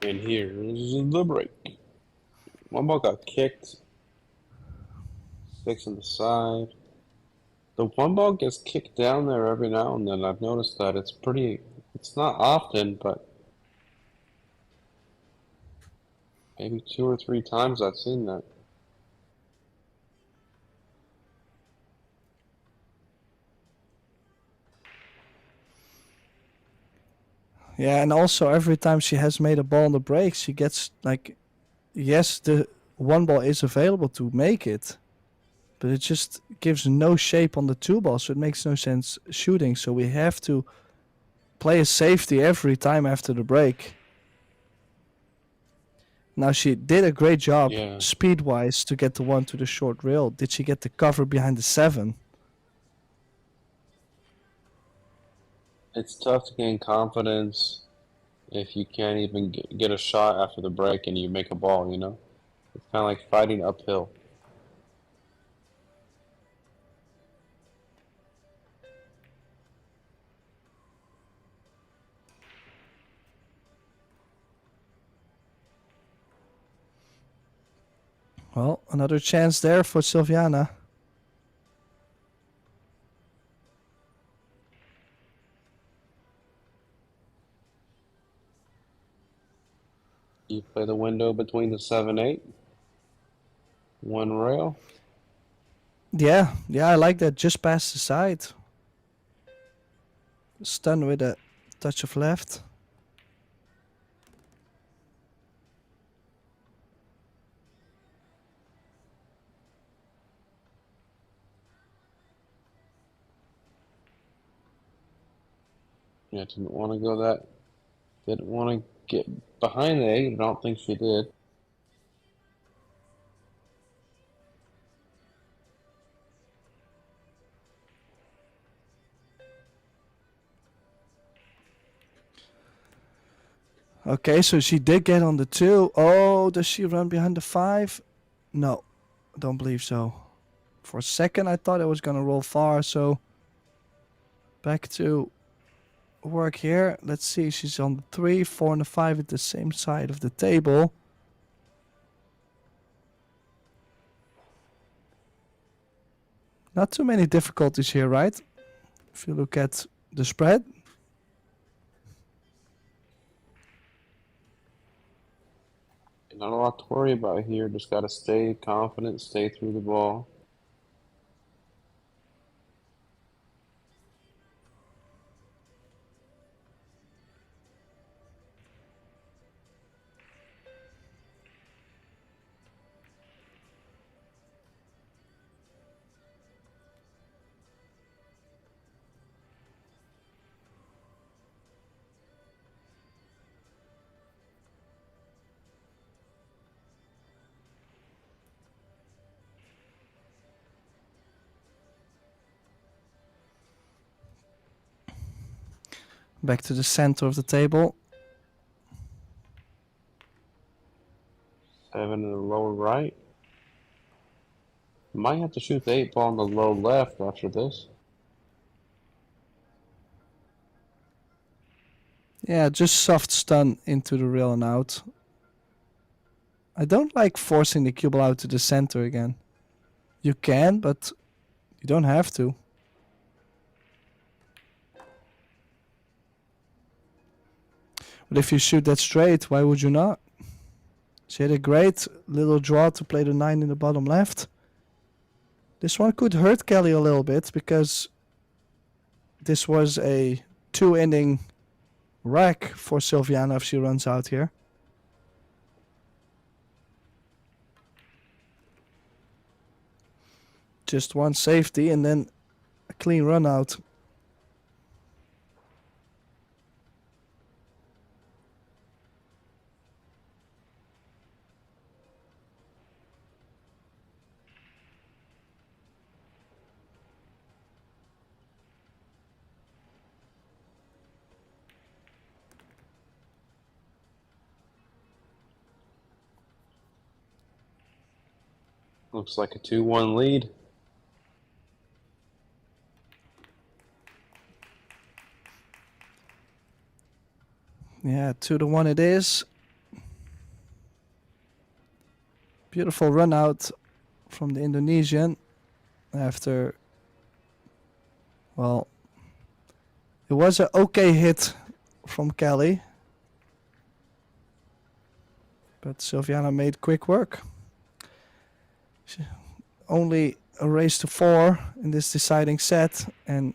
And here's the break. One ball got kicked. 6 on the side. The one ball gets kicked down there every now and then. I've noticed that. It's not often, but maybe 2 or 3 times I've seen that. Yeah, and also every time she has made a ball on the break, she gets like, yes, the one ball is available to make it, but it just gives no shape on the 2 ball, so it makes no sense shooting. So we have to play a safety every time after the break. Now she did a great job Yeah. speed-wise to get the 1 to the short rail. Did she get the cover behind the 7? It's tough to gain confidence if you can't even get a shot after the break and you make a ball, you know? It's kind of like fighting uphill. Well, another chance there for Silviana. You play the window between the 7-8, one rail. Yeah, I like that. Just past the side. Stun with a touch of left. Yeah, didn't want to go that. Didn't want to get behind the 8. I don't think she did. Okay, so she did get on the 2. Oh, does she run behind the 5? No, don't believe so. For a second, I thought it was going to roll far, so back to work here. Let's see, she's on the 3, 4, and the 5 at the same side of the table. Not too many difficulties here, right? If you look at the spread. Not a lot to worry about here. Just got to stay confident, stay through the ball. Back to the center of the table. 7 in the lower right. Might have to shoot the 8 ball in the low left after this. Yeah, just soft stun into the rail and out. I don't like forcing the cue ball out to the center again. You can, but you don't have to. But if you shoot that straight, why would you not? She had a great little draw to play the 9 in the bottom left. This one could hurt Kelly a little bit because this was a 2-inning rack for Silviana if she runs out here. Just one safety and then a clean run out. Looks like a 2-1 lead. Yeah, 2-1 it is. Beautiful run out from the Indonesian after, well, it was an okay hit from Kelly. But Silviana made quick work. She only a race to 4 in this deciding set, and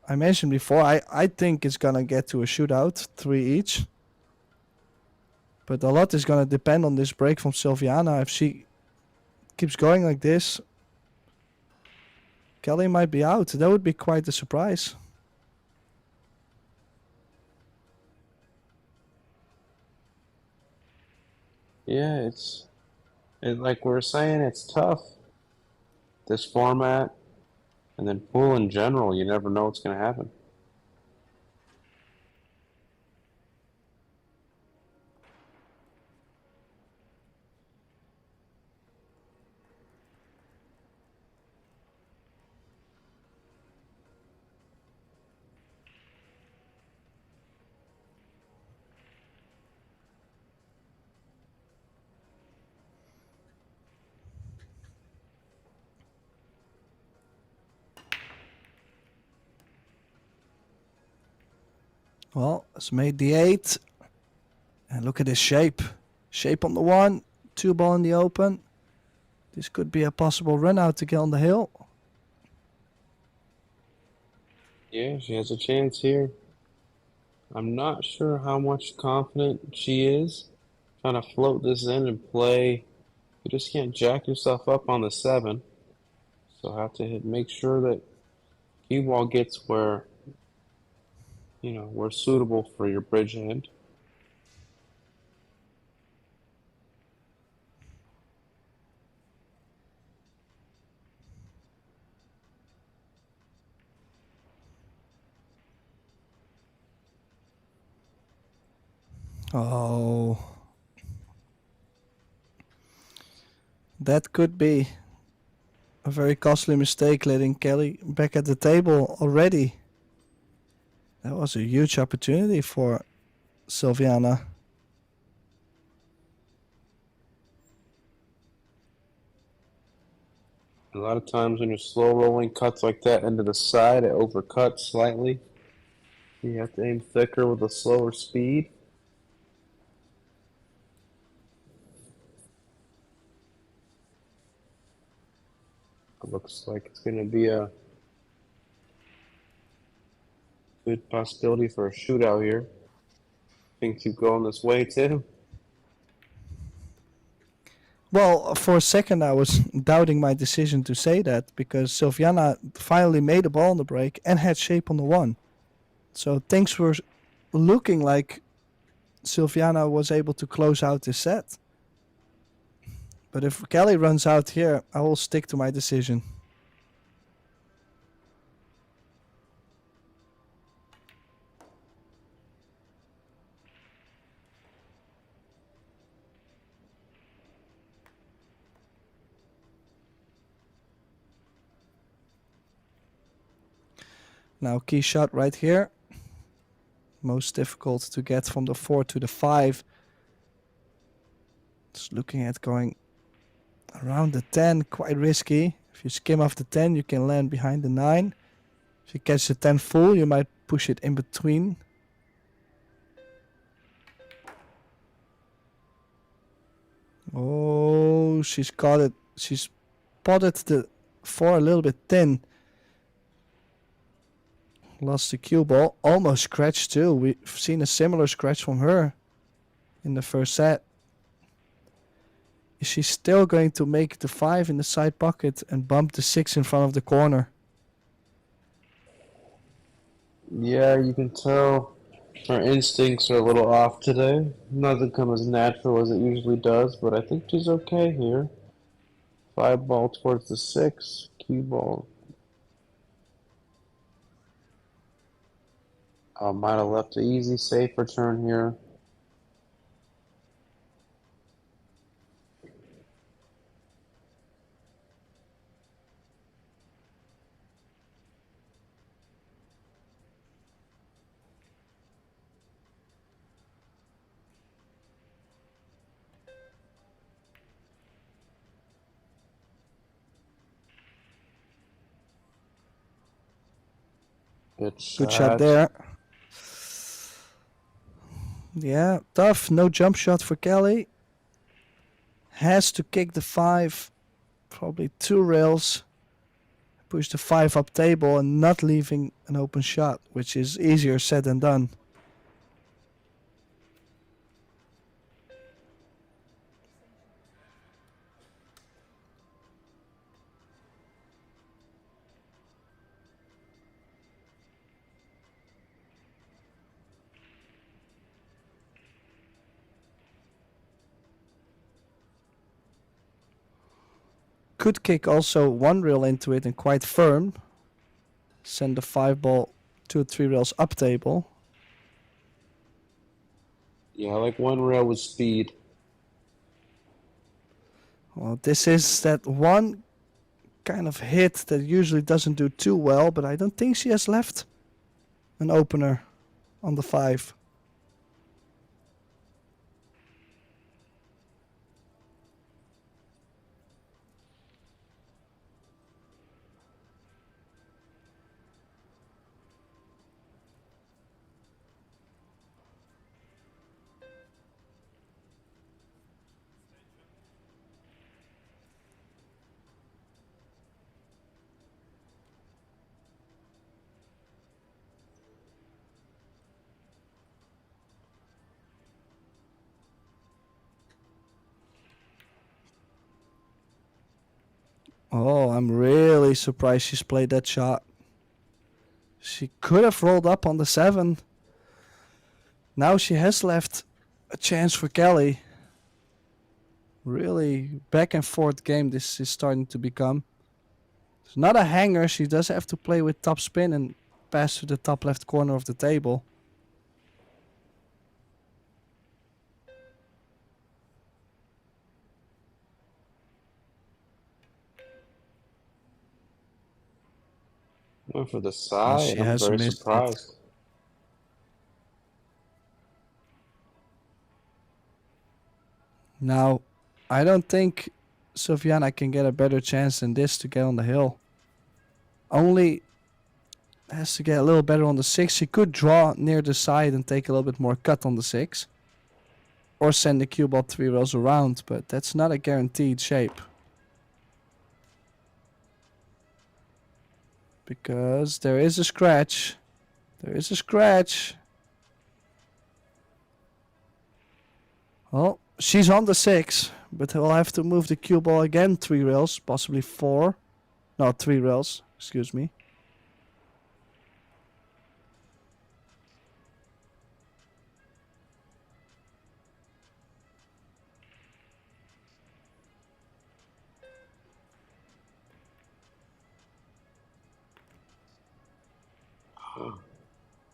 I mentioned before, I think it's gonna get to a shootout, 3 each. But a lot is gonna depend on this break from Silviana. If she keeps going like this, Kelly might be out. That would be quite a surprise. Yeah, it's like we were saying, it's tough. This format, and then pool in general, you never know what's going to happen. Well, it's made the 8. And look at his shape. Shape on the 1. 2 ball in the open. This could be a possible run out to get on the hill. Yeah, she has a chance here. I'm not sure how much confident she is. Trying to float this in and play. You just can't jack yourself up on the 7. So have to make sure that cue ball gets where, where suitable for your bridge hand. Oh. That could be a very costly mistake, letting Kelly back at the table already. That was a huge opportunity for Sylviana. A lot of times when you're slow rolling cuts like that into the side, it overcuts slightly. You have to aim thicker with a slower speed. It looks like it's going to be a good possibility for a shootout here. Things keep going this way too. Well, for a second I was doubting my decision to say that because Sylviana finally made a ball on the break and had shape on the 1. So things were looking like Sylviana was able to close out this set. But if Kelly runs out here, I will stick to my decision. Now key shot right here. Most difficult to get from the 4 to the 5. Just looking at going around the 10, quite risky. If you skim off the 10, you can land behind the 9. If you catch the 10 full, you might push it in between. Oh, she's got it. She's spotted the 4 a little bit thin. Lost the cue ball. Almost scratched too. We've seen a similar scratch from her in the first set. Is she still going to make the 5 in the side pocket and bump the 6 in front of the corner? Yeah, you can tell her instincts are a little off today. Nothing come as natural as it usually does, but I think she's okay here. 5 ball towards the 6, cue ball. Might have left an easy, safe return here. Good shot there. Yeah, tough. No jump shot for Kelly. Has to kick the 5. Probably 2 rails. Push the 5 up table and not leaving an open shot, which is easier said than done. Could kick also 1 rail into it and quite firm. Send the 5 ball 2 or 3 rails up table. Yeah, I like 1 rail with speed. Well, this is that one kind of hit that usually doesn't do too well, but I don't think she has left an opener on the 5. Oh, I'm really surprised she's played that shot. She could have rolled up on the 7. Now she has left a chance for Kelly. Really back and forth game this is starting to become. It's not a hanger. She does have to play with top spin and pass to the top left corner of the table. Went for the side, She and I'm has very missed it. surprised. Now, I don't think Sylviana can get a better chance than this to get on the hill. Only has to get a little better on the 6. She could draw near the side and take a little bit more cut on the 6. Or send the cue ball 3 rows around, but that's not a guaranteed shape. Because there is a scratch. There is a scratch. Well, she's on the 6, but we'll have to move the cue ball again 3 rails, possibly 4. No, 3 rails, excuse me.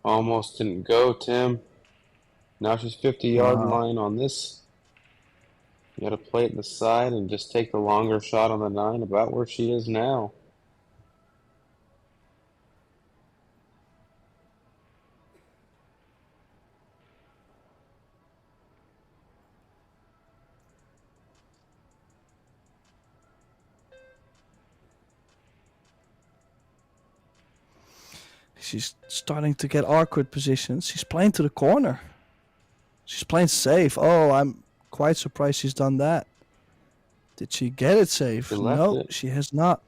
Almost didn't go, Tim. Now she's 50-yard Wow. line on this. You gotta play it in the side and just take the longer shot on the 9, about where she is now. She's starting to get awkward positions. She's playing to the corner. She's playing safe. Oh, I'm quite surprised she's done that. Did she get it safe? She left No, it. she has not.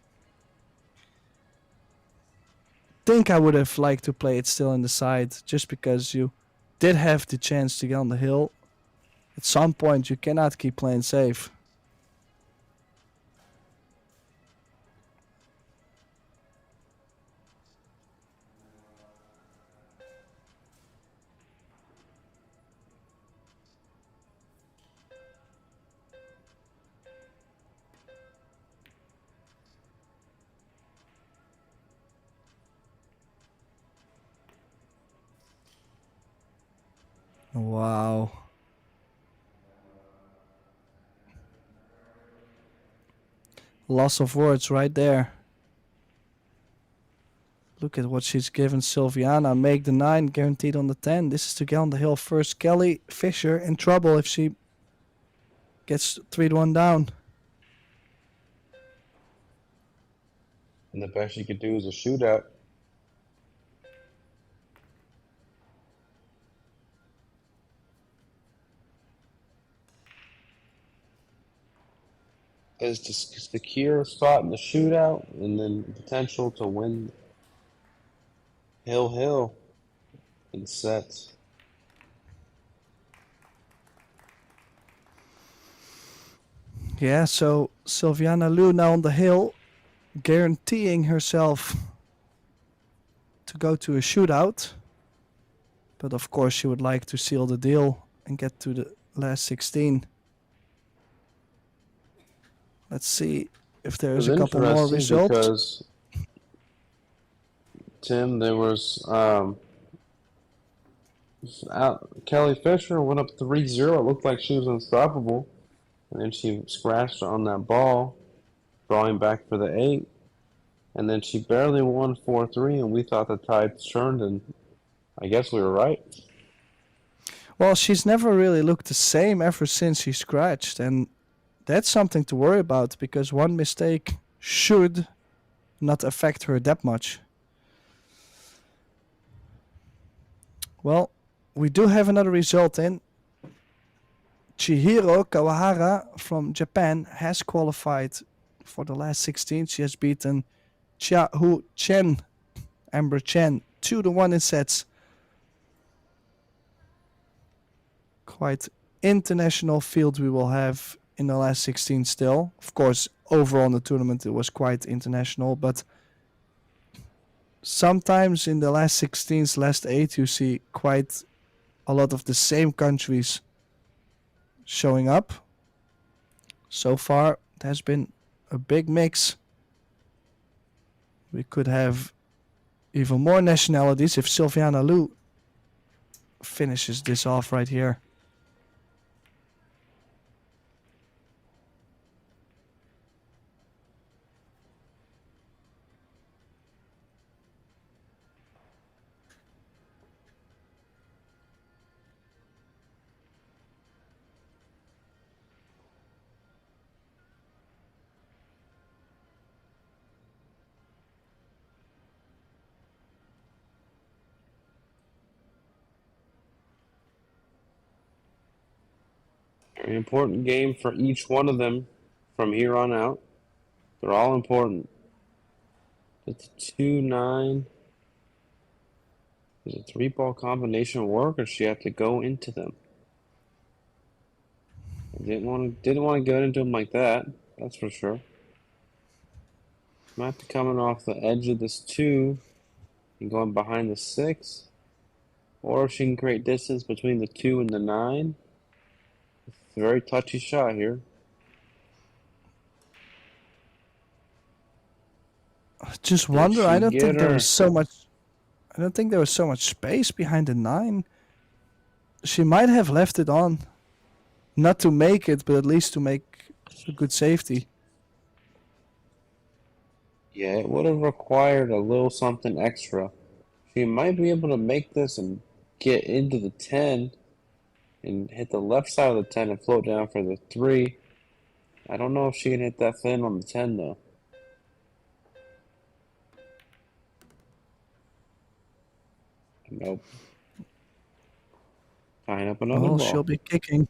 Think I would have liked to play it still in the side, just because you did have the chance to get on the hill. At some point, you cannot keep playing safe. Wow. Loss of words right there. Look at what she's given Sylviana. Make the 9, guaranteed on the 10. This is to get on the hill first. Kelly Fisher in trouble if she gets 3-1 down. And the best you could do is a shootout. Is to secure a spot in the shootout, and then potential to win hill in sets. Yeah, so Sylviana Liu now on the hill, guaranteeing herself to go to a shootout. But of course she would like to seal the deal and get to the last 16. Let's see if there is a couple more results. Because Tim, there was Kelly Fisher went up 3-0. It looked like she was unstoppable, and then she scratched on that ball, drawing back for the 8, and then she barely won 4-3, and we thought the tide turned, and I guess we were right. Well, she's never really looked the same ever since she scratched, and that's something to worry about, because one mistake should not affect her that much. Well, we do have another result in. Chihiro Kawahara from Japan has qualified for the last 16. She has beaten Chia-Hu Chen, Amber Chen, 2-1 in sets. Quite international field we will have in the last 16 still. Of course, overall in the tournament it was quite international, but sometimes in the last 16s, last 8, you see quite a lot of the same countries showing up. So far, it has been a big mix. We could have even more nationalities if Sylviana Liu finishes this off right here. Very important game for each one of them from here on out. They're all important. It's 2-9. Does a 3-ball combination work, or does she have to go into them? I didn't want to go into them like that. That's for sure. Might be coming off the edge of this 2 and going behind the 6, or if she can create distance between the 2 and the 9. It's a very touchy shot here. I just wonder. I don't think there her? was so much. I don't think there was so much space behind the 9. She might have left it on, not to make it, but at least to make a good safety. Yeah, it would have required a little something extra. She might be able to make this and get into the 10 and hit the left side of the 10 and float down for the 3. I don't know if she can hit that fin on the 10 though. Nope. Tying up another Oh, ball. she'll be kicking.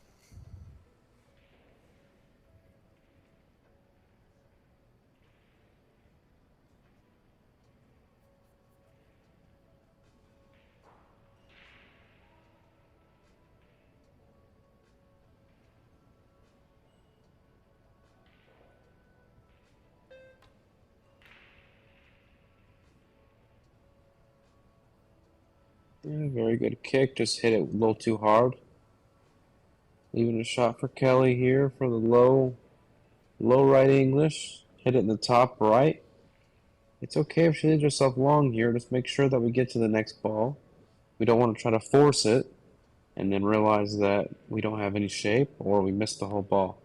Yeah, very good kick. Just hit it a little too hard. Leaving a shot for Kelly here for the low right English. Hit it in the top right. It's okay if she leaves herself long here. Just make sure that we get to the next ball. We don't want to try to force it and then realize that we don't have any shape or we missed the whole ball.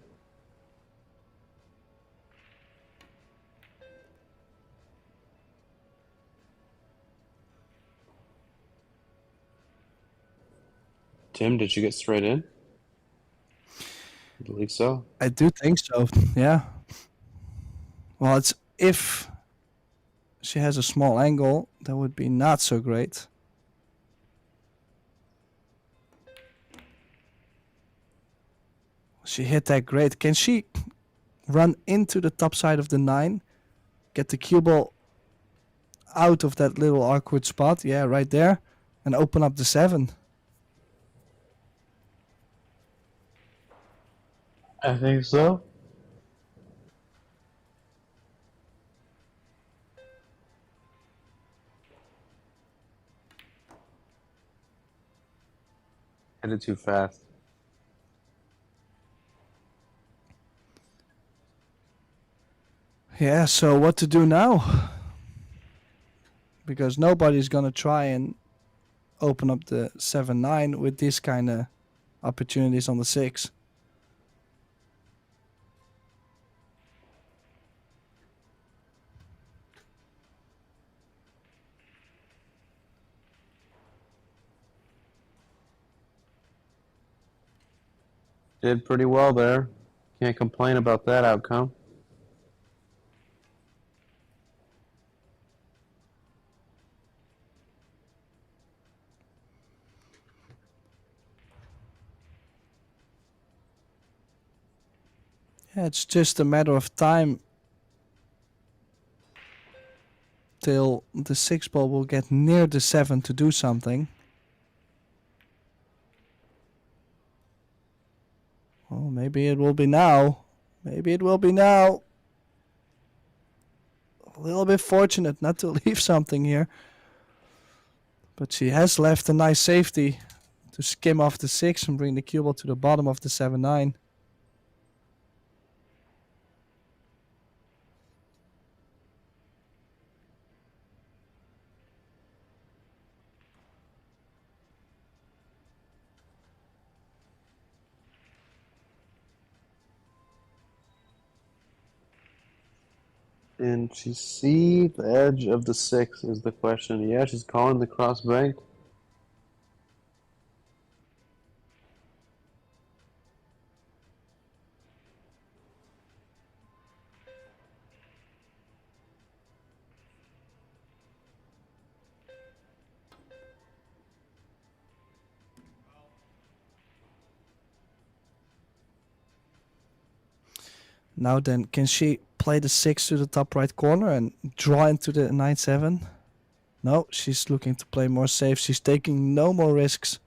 Tim, did you get straight in? I believe so. I do think so. Yeah. Well, it's if she has a small angle, that would be not so great. She hit that great. Can she run into the top side of the 9? Get the cue ball out of that little awkward spot. Yeah, right there. And open up the 7. I think so. Headed too fast. Yeah, so what to do now? Because nobody's gonna try and open up the 7-9 with these kind of opportunities on the 6. Did pretty well there. Can't complain about that outcome. Yeah, it's just a matter of time till the 6 ball will get near the 7 to do something. Well, maybe it will be now. Maybe it will be now. A little bit fortunate not to leave something here. But she has left a nice safety to skim off the 6 and bring the cue ball to the bottom of the 7-9. And she see the edge of the 6 is the question. Yeah, she's calling the cross bank. Now then, can she play the 6 to the top right corner and draw into the 9-7? No, she's looking to play more safe. She's taking no more risks.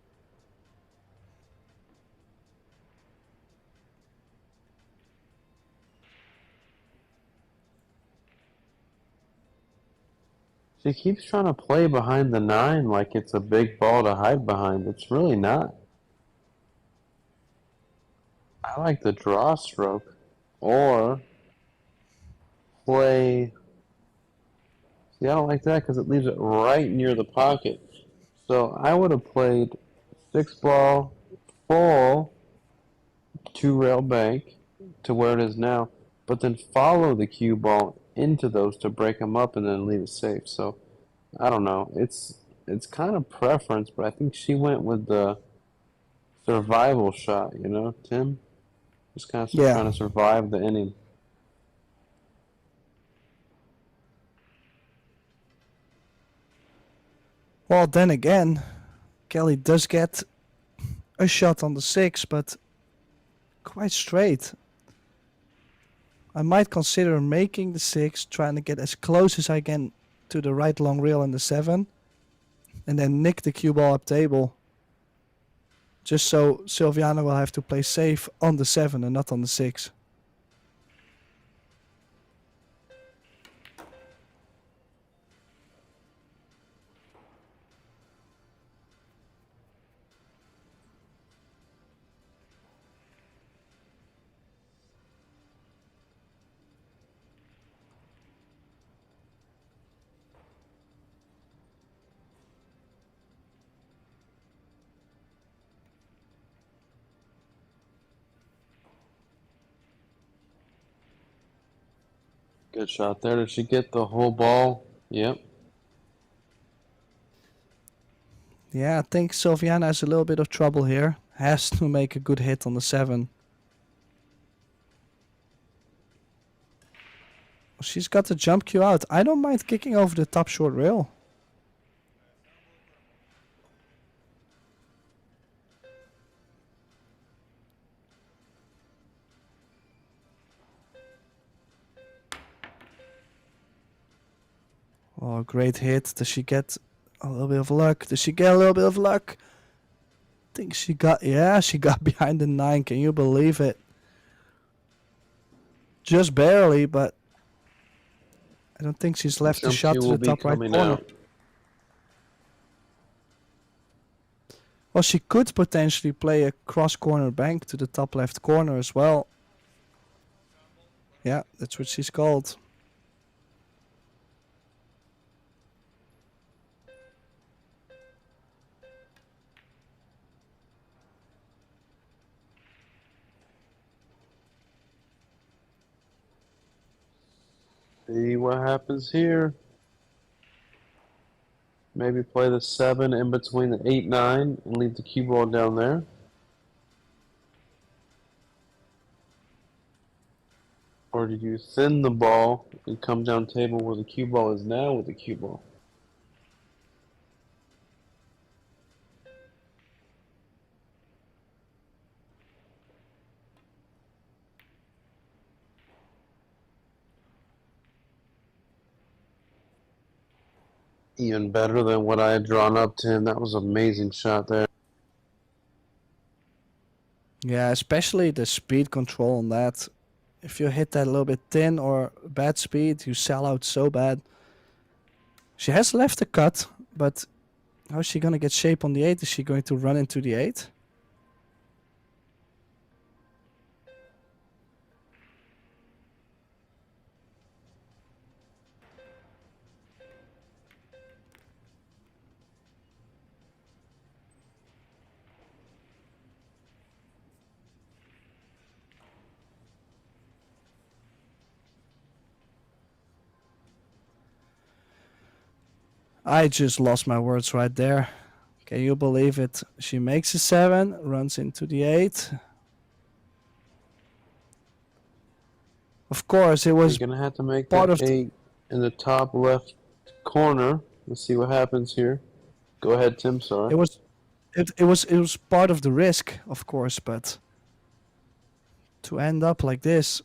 She keeps trying to play behind the 9 like it's a big ball to hide behind. It's really not. I like the draw stroke. Or play. See, I don't like that because it leaves it right near the pocket. So I would have played 6 ball, full, 2 rail bank to where it is now, but then follow the cue ball into those to break them up and then leave it safe. So I don't know. It's kind of preference, but I think she went with the survival shot. You know, Tim. Just kind of trying to survive the inning. Well, then again, Kelly does get a shot on the 6, but quite straight. I might consider making the 6, trying to get as close as I can to the right long rail in the 7, and then nick the cue ball up table. Just so Silviana will have to play safe on the 7 and not on the 6. Good shot there. Did she get the whole ball? Yep. Yeah, I think Silviana has a little bit of trouble here. Has to make a good hit on the 7. She's got the jump cue out. I don't mind kicking over the top short rail. Oh, great hit. Does she get a little bit of luck? Does she get a little bit of luck? I think she got, yeah, she got behind the 9. Can you believe it? Just barely, but I don't think she's left the shot to the top right corner. Well, she could potentially play a cross corner bank to the top left corner as well. Yeah, that's what she's called. See what happens here. Maybe play the 7 in between the 8-9 and leave the cue ball down there. Or do you thin the ball and come down table where the cue ball is now with the cue ball? Even better than what I had drawn up, Tim. That was an amazing shot there. Yeah, especially the speed control on that. if you hit that a little bit thin or bad speed, you sell out so bad. She has left a cut, but how's she gonna get shape on the 8? Is she going to run into the 8? I just lost my words right there. Can you believe it? She makes a 7, runs into the 8. Of course, it was You're gonna have to make part that of the, 8 in the top left corner. Let's see what happens here. Go ahead, Tim. Sorry. it was part of the risk, of course, but to end up like this.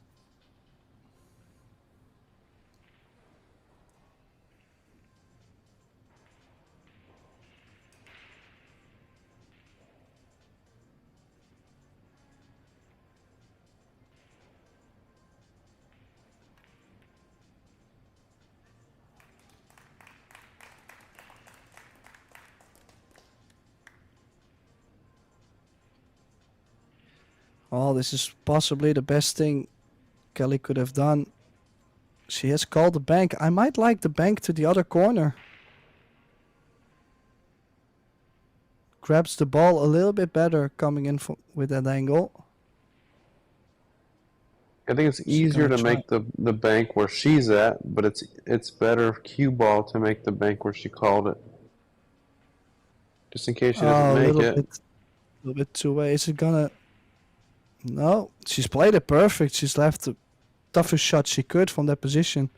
Oh, this is possibly the best thing Kelly could have done. She has called the bank. I might like the bank to the other corner. Grabs the ball a little bit better coming in with that angle. I think it's She's easier gonna to try. make the bank where she's at, but it's better cue ball to make the bank where she called it. Just in case she doesn't Oh, make it. a little bit too way. Is it gonna? No, she's played it perfect. She's left the toughest shot she could from that position.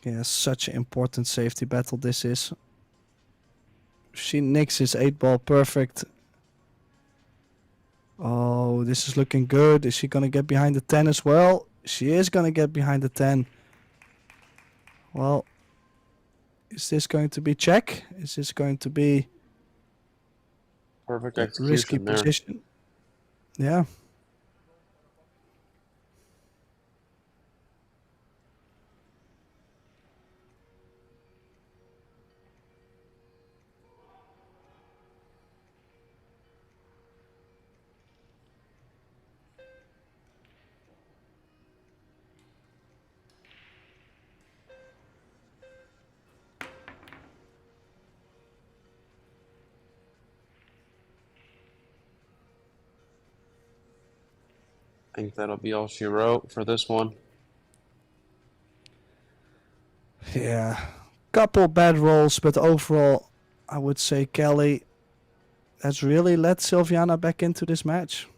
Yeah, such an important safety battle this is. She nicks his 8-ball perfect. Oh, this is looking good. Is she gonna get behind the 10 as well? She is gonna get behind the 10. Well, is this going to be check? Is this going to be Perfect a risky execution there. position? Yeah. I think that'll be all she wrote for this one. Yeah. Couple bad rolls, but overall, I would say Kelly has really let Silviana back into this match.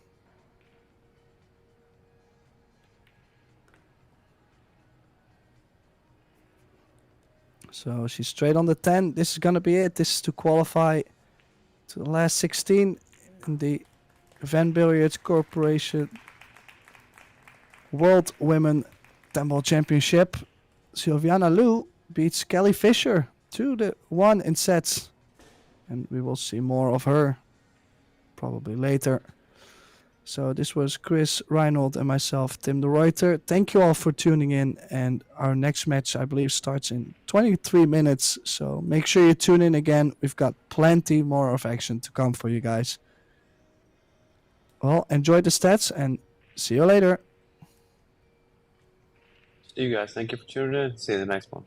So she's straight on the 10. This is going to be it. This is to qualify to the last 16 in the VenBilliards Corporation World Women 10-Ball Championship. Silviana Liu beats Kelly Fisher 2-1 in sets. And we will see more of her probably later. So this was Chris Reinhold and myself, Tim de Ruyter. Thank you all for tuning in. And our next match, I believe, starts in 23 minutes. So make sure you tune in again. We've got plenty more of action to come for you guys. Well, enjoy the stats and see you later. See you guys. Thank you for tuning in. See you in the next one.